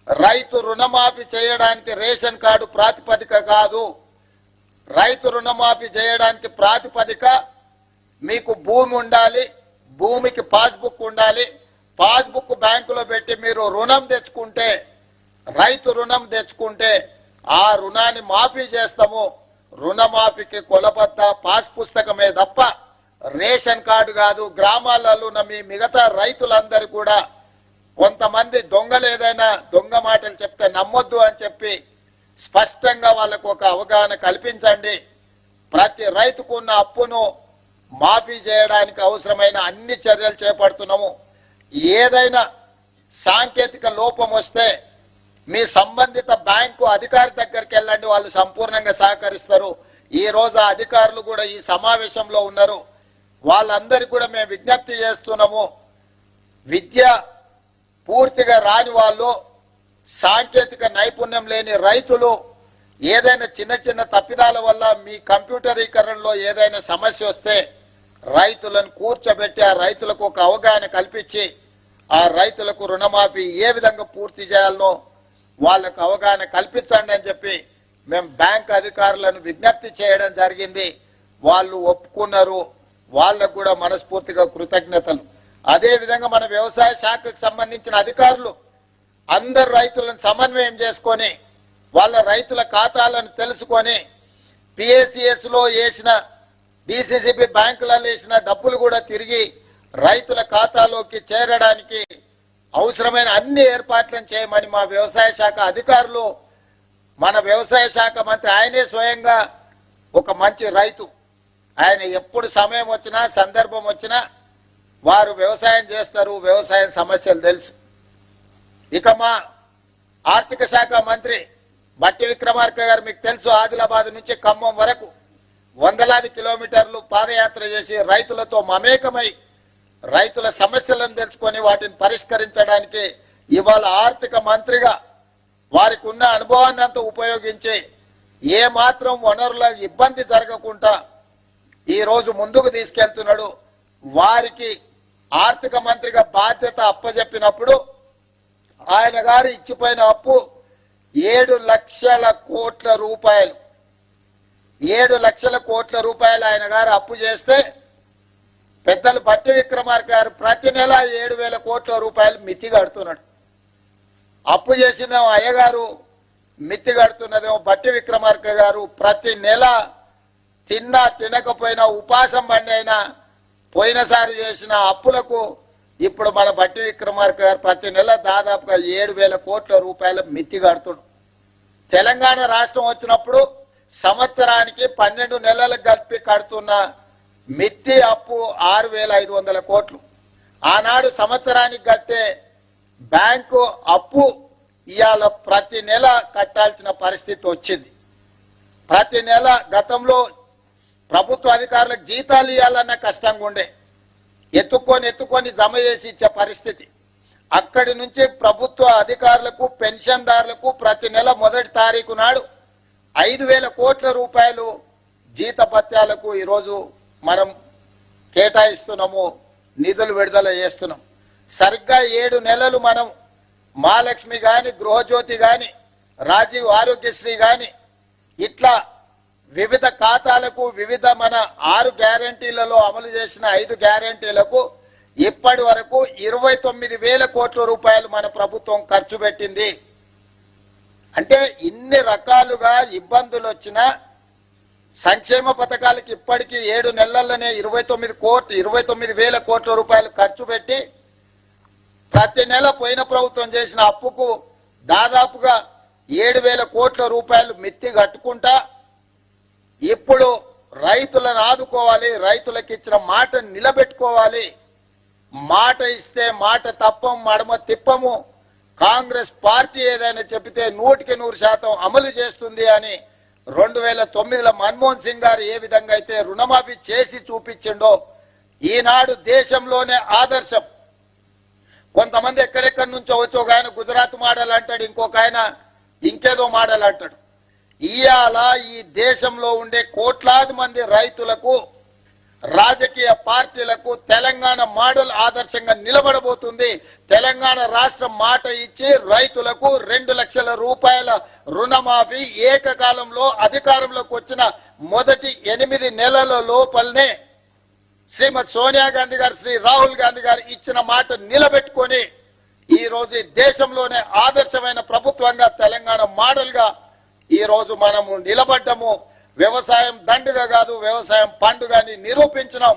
రైతు రుణమాఫీ చేయడానికి రేషన్ కార్డు ప్రాతిపదిక కాదు. రైతు రుణమాఫీ చేయడానికి ప్రాతిపదిక మీకు భూమి ఉండాలి, భూమికి పాస్బుక్ ఉండాలి. పాస్బుక్ బ్యాంకులో పెట్టి మీరు రుణం తెచ్చుకుంటే, రైతు రుణం తెచ్చుకుంటే ఆ రుణాన్ని మాఫీ చేస్తాము. రుణమాఫీకి కొలబద్ద పాస్ పుస్తకమే తప్ప రేషన్ కార్డు కాదు. గ్రామాలలో ఉన్న మీ మిగతా రైతులందరూ కూడా కొంతమంది దొంగలు ఏదైనా దొంగ మాటలు చెప్తే నమ్మొద్దు అని చెప్పి స్పష్టంగా వాళ్ళకు ఒక అవగాహన కల్పించండి. ప్రతి రైతుకు ఉన్న అప్పును మాఫీ చేయడానికి అవసరమైన అన్ని చర్యలు చేపడుతున్నాము. ఏదైనా సాంకేతిక లోపం వస్తే మీ సంబంధిత బ్యాంకు అధికారి దగ్గరికి వెళ్ళండి, వాళ్ళు సంపూర్ణంగా సహకరిస్తారు. ఈ రోజు ఆ అధికారులు కూడా ఈ సమావేశంలో ఉన్నారు. వాళ్ళందరికీ కూడా మేము విజ్ఞప్తి చేస్తున్నాము. విద్య పూర్తిగా రాని వాళ్ళు, సాంకేతిక నైపుణ్యం లేని రైతులు ఏదైనా చిన్న చిన్న తప్పిదాల వల్ల మీ కంప్యూటరీకరణలో ఏదైనా సమస్య వస్తే రైతులను కూర్చోబెట్టి ఆ రైతులకు ఒక అవగాహన కల్పించి ఆ రైతులకు రుణమాఫీ ఏ విధంగా పూర్తి చేయాలనో వాళ్ళకు అవగాహన కల్పించండి అని చెప్పి మేము బ్యాంక్ అధికారులను విజ్ఞప్తి చేయడం జరిగింది. వాళ్ళు ఒప్పుకున్నారు. వాళ్ళకు కూడా మనస్ఫూర్తిగా కృతజ్ఞతలు. అదే విధంగా మన వ్యవసాయ శాఖకు సంబంధించిన అధికారులు అందరు రైతులను సమన్వయం చేసుకొని వాళ్ళ రైతుల ఖాతాలను తెలుసుకొని పిఏసిఎస్ లో వేసిన డిసిసిబి బ్యాంకులలో వేసిన డబ్బులు కూడా తిరిగి రైతుల ఖాతాలోకి చేరడానికి అవసరమైన అన్ని ఏర్పాట్లను చేయమని మా వ్యవసాయ శాఖ అధికారులు, మన వ్యవసాయ శాఖ మంత్రి ఆయనే స్వయంగా ఒక మంచి రైతు. ఆయన ఎప్పుడు సమయం వచ్చినా సందర్భం వచ్చినా వారు వ్యవసాయం చేస్తారు. వ్యవసాయం సమస్యలు తెలుసు. ఇక మా ఆర్థిక శాఖ మంత్రి బట్టి విక్రమార్క గారు మీకు తెలుసు, ఆదిలాబాద్ నుంచి ఖమ్మం వరకు వందలాది కిలోమీటర్లు పాదయాత్ర చేసి రైతులతో మమేకమై రైతుల సమస్యలను తెలుసుకొని వాటిని పరిష్కరించడానికి ఇవాళ ఆర్థిక మంత్రిగా వారికి ఉన్న అనుభవాన్ని అంతా ఉపయోగించి ఏ మాత్రం వనరుల ఇబ్బంది జరగకుండా ఈ రోజు ముందుకు తీసుకెళ్తున్నాడు. వారికి ఆర్థిక మంత్రిగా బాధ్యత అప్పజెప్పినప్పుడు ఆయన గారు ఇచ్చిపోయిన అప్పు 7 లక్షల కోట్ల రూపాయలు. 7 లక్షల కోట్ల రూపాయలు ఆయన గారు అప్పు చేస్తే పెద్దలు బట్టి విక్రమార్క గారు ప్రతి నెల 7,000 కోట్ల రూపాయలు మితి కడుతున్నాడు. అప్పు చేసిన అయ్యగారు మితి కడుతున్నదేమో బట్టి విక్రమార్క గారు ప్రతి నెల తిన్నా తినకపోయినా ఉపాసం బండి అయినా పోయినసారి చేసిన అప్పులకు ఇప్పుడు మన బట్టి విక్రమార్క గారు ప్రతి నెల దాదాపుగా 7,000 కోట్ల రూపాయల మితి కడుతున్నాడు. తెలంగాణ రాష్ట్రం వచ్చినప్పుడు సంవత్సరానికి 12 నెలలకు కలిపి కడుతున్న మిత్తి అప్పు 6,500 కోట్లు. ఆనాడు సంవత్సరానికి కట్టే బ్యాంకు అప్పు ఇవాళ ప్రతి నెల కట్టాల్సిన పరిస్థితి వచ్చింది. ప్రతి నెల గతంలో ప్రభుత్వ అధికారులకు జీతాలు ఇవ్వాలన్న కష్టంగా ఉండే, ఎత్తుకొని జమ చేసి ఇచ్చే పరిస్థితి. అక్కడి నుంచి ప్రభుత్వ అధికారులకు పెన్షన్దారులకు ప్రతి నెల మొదటి తారీఖు నాడు 5,000 కోట్ల రూపాయలు జీతభత్యాలకు ఈరోజు మనం కేటాయిస్తున్నాము, నిధులు విడుదల చేస్తున్నాం. సరిగ్గా 7 నెలలు మనం మహాలక్ష్మి గాని, గృహజ్యోతి గాని, రాజీవ్ ఆరోగ్యశ్రీ గాని ఇట్లా వివిధ ఖాతాలకు వివిధ మన 6 గ్యారంటీలలో అమలు చేసిన 5 గ్యారంటీలకు ఇప్పటి వరకు 29,000 కోట్ల రూపాయలు మన ప్రభుత్వం ఖర్చు పెట్టింది. అంటే ఇన్ని రకాలుగా ఇబ్బందులు వచ్చినా సంక్షేమ పథకాలకు ఇప్పటికీ 7 నెలల్లోనే 29,000 కోట్ల రూపాయలు ఖర్చు పెట్టి ప్రతి నెల పోయిన ప్రభుత్వం చేసిన అప్పుకు దాదాపుగా 7,000 కోట్ల రూపాయలు మిత్తి కట్టుకుంటా ఇప్పుడు రైతులను ఆదుకోవాలి, రైతులకు ఇచ్చిన మాట నిలబెట్టుకోవాలి. మాట ఇస్తే మాట తప్పం, మడమ తిప్పము. కాంగ్రెస్ పార్టీ ఏదైనా చెబితే 100% అమలు చేస్తుంది అని 2009లో మన్మోహన్ సింగ్ గారు ఏ విధంగా అయితే రుణమాఫీ చేసి చూపించిండో ఈనాడు దేశంలోనే ఆదర్శం. కొంతమంది ఎక్కడెక్కడి నుంచో వచ్చి ఒక ఆయన గుజరాత్ మోడల్ అంటాడు, ఇంకొక ఆయన ఇంకేదో మోడల్ అంటాడు. ఇవాళ ఈ దేశంలో ఉండే కోట్లాది మంది రైతులకు, రాజకీయ పార్టీలకు తెలంగాణ మోడల్ ఆదర్శంగా నిలబడబోతుంది. తెలంగాణ రాష్ట్రం మాట ఇచ్చి రైతులకు 2 లక్షల రూపాయల రుణమాఫీ ఏకకాలంలో అధికారంలోకి వచ్చిన మొదటి 8 నెలల లోపలనే శ్రీమతి సోనియా గాంధీ గారు, శ్రీ రాహుల్ గాంధీ గారు ఇచ్చిన మాట నిలబెట్టుకొని ఈ రోజు ఈ దేశంలోనే ఆదర్శమైన ప్రభుత్వంగా తెలంగాణ మోడల్ గా ఈ రోజు మనము నిలబడ్డము. వ్యవసాయం దండుగ కాదు, వ్యవసాయం పండుగ అని నిరూపించినాం.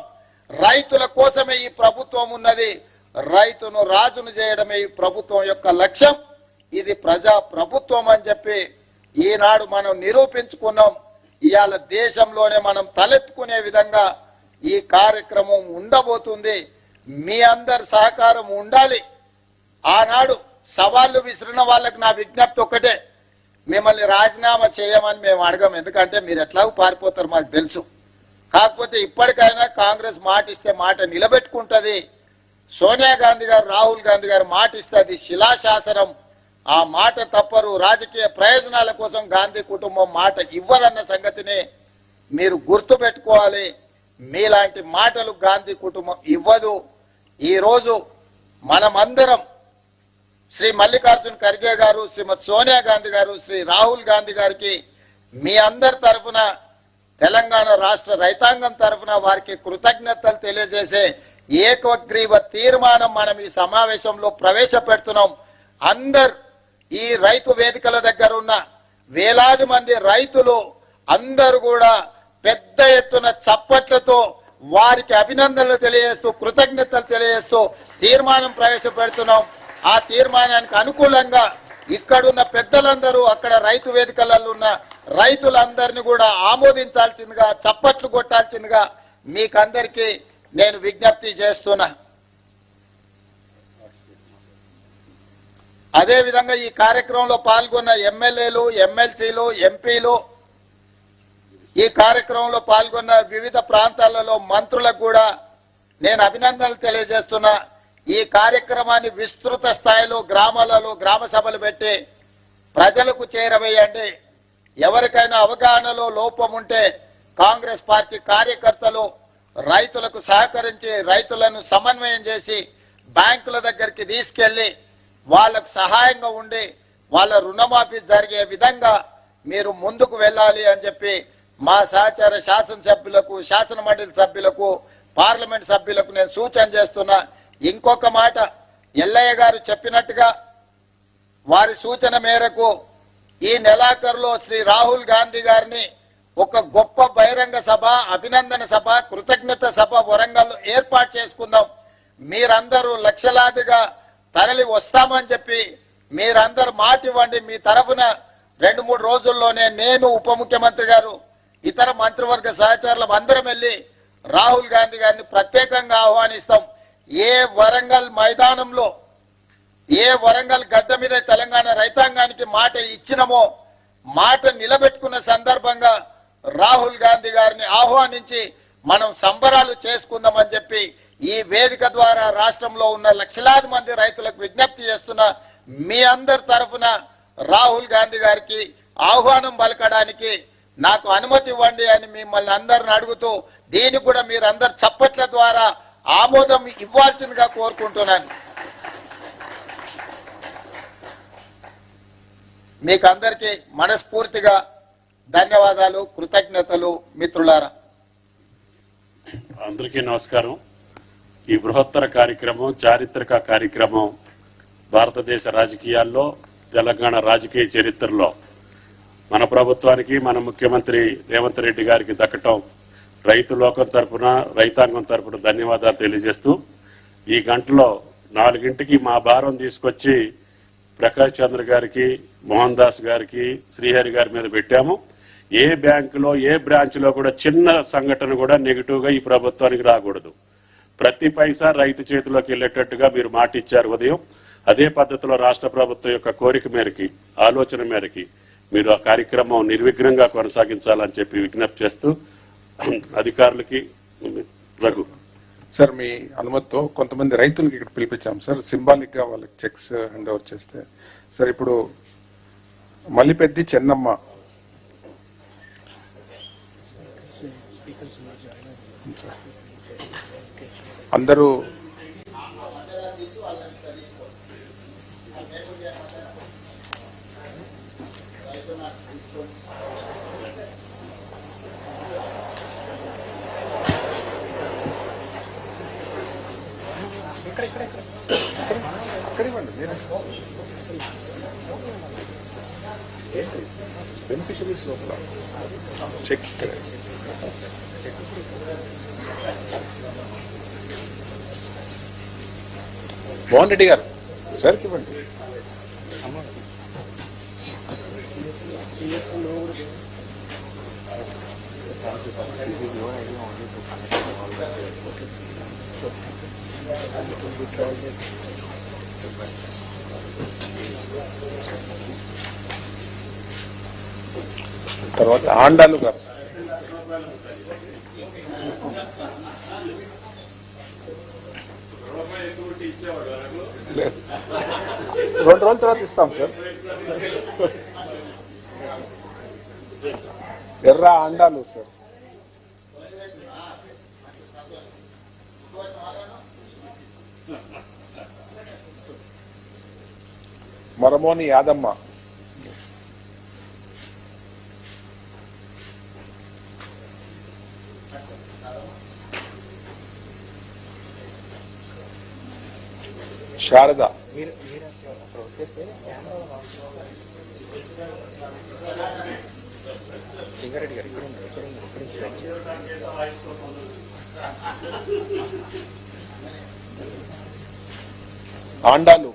రైతుల కోసమే ఈ ప్రభుత్వం ఉన్నది. రైతును రాజును చేయడమే ఈ ప్రభుత్వం యొక్క లక్ష్యం. ఇది ప్రజా ప్రభుత్వం అని చెప్పి ఈనాడు మనం నిరూపించుకున్నాం. ఇవాళ దేశంలోనే మనం తలెత్తుకునే విధంగా ఈ కార్యక్రమం ఉండబోతుంది. మీ అందరి సహకారం ఉండాలి. ఆనాడు సవాళ్లు విసిరిన వాళ్ళకి నా విజ్ఞప్తి ఒక్కటే, మిమ్మల్ని రాజీనామా చేయమని మేము అడగం. ఎందుకంటే మీరు ఎట్లాగూ పారిపోతారు మాకు తెలుసు. కాకపోతే ఇప్పటికైనా కాంగ్రెస్ మాట ఇస్తే మాట నిలబెట్టుకుంటది. సోనియా గాంధీ గారు, రాహుల్ గాంధీ గారు మాట ఇస్తే అది శిలాశాసనం. ఆ మాట తప్పరు. రాజకీయ ప్రయోజనాల కోసం గాంధీ కుటుంబం మాట ఇవ్వదన్న సంగతిని మీరు గుర్తు పెట్టుకోవాలి. మీలాంటి మాటలు గాంధీ కుటుంబం ఇవ్వదు. ఈ రోజు మనమందరం శ్రీ మల్లికార్జున్ ఖర్గే గారు, శ్రీమతి సోనియా గాంధీ గారు, శ్రీ రాహుల్ గాంధీ గారికి మీ అందరి తరఫున, తెలంగాణ రాష్ట్ర రైతాంగం తరఫున వారికి కృతజ్ఞతలు తెలియజేసే ఏకగ్రీవ తీర్మానం మనం ఈ సమావేశంలో ప్రవేశపెడుతున్నాం. అందరు ఈ రైతు వేదికల దగ్గర ఉన్న వేలాది మంది రైతులు అందరూ కూడా పెద్ద ఎత్తున చప్పట్లతో వారికి అభినందనలు తెలియజేస్తూ, కృతజ్ఞతలు తెలియజేస్తూ తీర్మానం ప్రవేశపెడుతున్నాం. ఆ తీర్మానానికి అనుకూలంగా ఇక్కడున్న పెద్దలందరూ అక్కడ రైతు వేదికలలో ఉన్న రైతులందరినీ కూడా ఆమోదించాల్సిందిగా, చప్పట్లు కొట్టాల్సిందిగా మీకందరికీ నేను విజ్ఞప్తి చేస్తున్నా. అదే విధంగా ఈ కార్యక్రమంలో పాల్గొన్న ఎమ్మెల్యేలు, ఎమ్మెల్సీలు, ఎంపీలు, ఈ కార్యక్రమంలో పాల్గొన్న వివిధ ప్రాంతాలలో మంత్రులకు కూడా నేను అభినందనలు తెలియజేస్తున్నా. ఈ కార్యక్రమాన్ని విస్తృత స్థాయిలో గ్రామాలలో గ్రామ సభలు పెట్టి ప్రజలకు చేరవేయండి. ఎవరికైనా అవగాహనలో లోపం ఉంటే కాంగ్రెస్ పార్టీ కార్యకర్తలు రైతులకు సహకరించి రైతులను సమన్వయం చేసి బ్యాంకుల దగ్గరికి తీసుకెళ్లి వాళ్ళకు సహాయంగా ఉండి వాళ్ళ రుణమాఫీ జరిగే విధంగా మీరు ముందుకు వెళ్ళాలి అని చెప్పి మా సహచార శాసనసభ్యులకు, శాసన మండలి సభ్యులకు, పార్లమెంట్ సభ్యులకు నేను సూచన చేస్తున్నా. ఇంకొక మాట, ఎల్లయ్య గారు చెప్పినట్టుగా వారి సూచన మేరకు ఈ నెలాఖరులో శ్రీ రాహుల్ గాంధీ గారిని ఒక గొప్ప బహిరంగ సభ, అభినందన సభ, కృతజ్ఞత సభ వరంగల్లో ఏర్పాటు చేసుకుందాం. మీరందరూ లక్షలాదిగా తరలి వస్తామని చెప్పి మీరందరూ మాట ఇవ్వండి. మీ తరఫున 2-3 రోజుల్లోనే నేను, ఉప ముఖ్యమంత్రి గారు, ఇతర మంత్రివర్గ సహచరులం అందరం వెళ్లి రాహుల్ గాంధీ గారిని ప్రత్యేకంగా ఆహ్వానిస్తాం. ఏ వరంగల్ మైదానంలో, ఏ వరంగల్ గడ్డ మీద తెలంగాణ రైతాంగానికి మాట ఇచ్చినమో మాట నిలబెట్టుకున్న సందర్భంగా రాహుల్ గాంధీ గారిని ఆహ్వానించి మనం సంబరాలు చేసుకుందామని చెప్పి ఈ వేదిక ద్వారా రాష్ట్రంలో ఉన్న లక్షలాది మంది రైతులకు విజ్ఞప్తి చేస్తున్నా. మీ అందరి తరఫున రాహుల్ గాంధీ గారికి ఆహ్వానం పలకడానికి నాకు అనుమతి ఇవ్వండి అని మిమ్మల్ని అందరిని అడుగుతూ, దీనికి కూడా మీరందరు చప్పట్ల ద్వారా ఆమోదం ఇవ్వాల్సిందిగా కోరుకుంటున్నాను. మీకు అందరికీ మనస్ఫూర్తిగా ధన్యవాదాలు, కృతజ్ఞతలు మిత్రులారా. అందరికీ నమస్కారం. ఈ బృహత్తర కార్యక్రమం, చారిత్రక కార్యక్రమం భారతదేశ రాజకీయాల్లో, తెలంగాణ రాజకీయ చరిత్రలో మన ప్రభుత్వానికి, మన ముఖ్యమంత్రి రేవంత్ రెడ్డి గారికి దక్కటం రైతు లోకం తరఫున, రైతాంగం తరఫున ధన్యవాదాలు తెలియజేస్తూ, ఈ గంటలో 4 మా భారం తీసుకొచ్చి ప్రకాష్ చంద్ర గారికి, మోహన్ దాస్ గారికి, శ్రీహరి గారి మీద పెట్టాము. ఏ బ్యాంకులో, ఏ బ్రాంచ్ లో కూడా చిన్న సంఘటన కూడా నెగిటివ్ గా ఈ ప్రభుత్వానికి రాకూడదు. ప్రతి పైసా రైతు చేతిలోకి వెళ్లేటట్టుగా మీరు మాట ఇచ్చారు ఉదయం. అదే పద్ధతిలో రాష్ట్ర ప్రభుత్వం యొక్క కోరిక మేరకి, ఆలోచన మేరకి మీరు ఆ కార్యక్రమం నిర్విఘ్నంగా కొనసాగించాలని చెప్పి విజ్ఞప్తి చేస్తూ అధికారులకి రఘు సార్, మీ అనుమతితో కొంతమంది రైతులకి ఇక్కడ పిలిపించాం సార్, సింబాలిక్ గా వాళ్ళకి చెక్స్ హ్యాండ్ ఓవర్ చేస్తే. సార్, ఇప్పుడు మల్లిపెద్ది చెన్నమ్మ అందరూ బెనిఫిషరీస్ లోపల చెక్ మోహన్ రెడ్డి గారు సార్కి ఇవ్వండి. తర్వాత ఆండాలు గారు లేదు, 2 రోజుల తర్వాత ఇస్తాం సార్. ఎర్ర ఆండాలు సార్. మరమోని యాదమ్మ, శారద, ఆండాలు,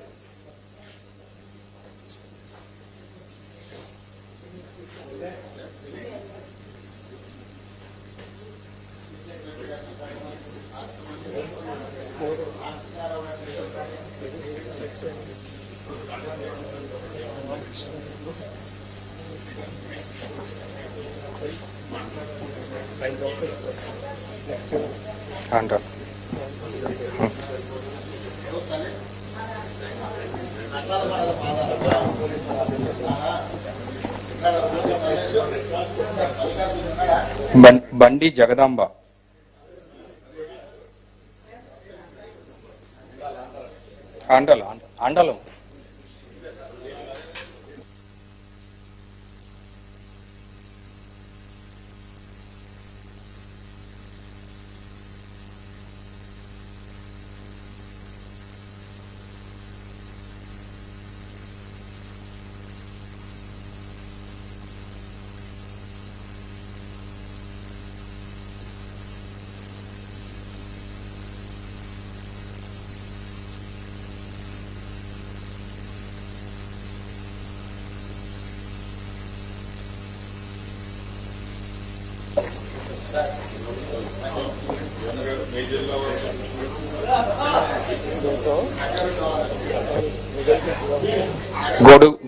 ఆండాలు. బండి జగదాంబ, ఆండలం,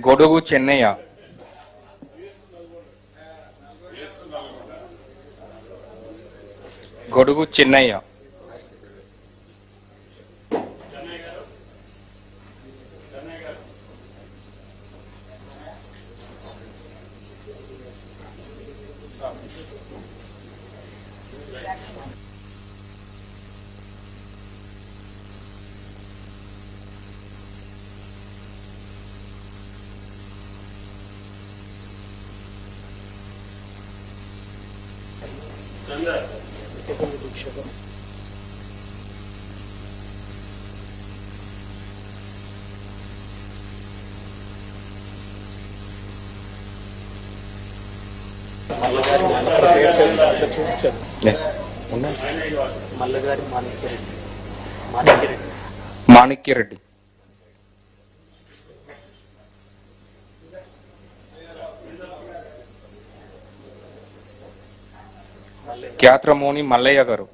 గొడుగు చెన్నయ్య, గొడుగు చెన్నయ్య, మాణిక్యరెడ్డి, క్యాత్రమోని మల్లయ్య గారు,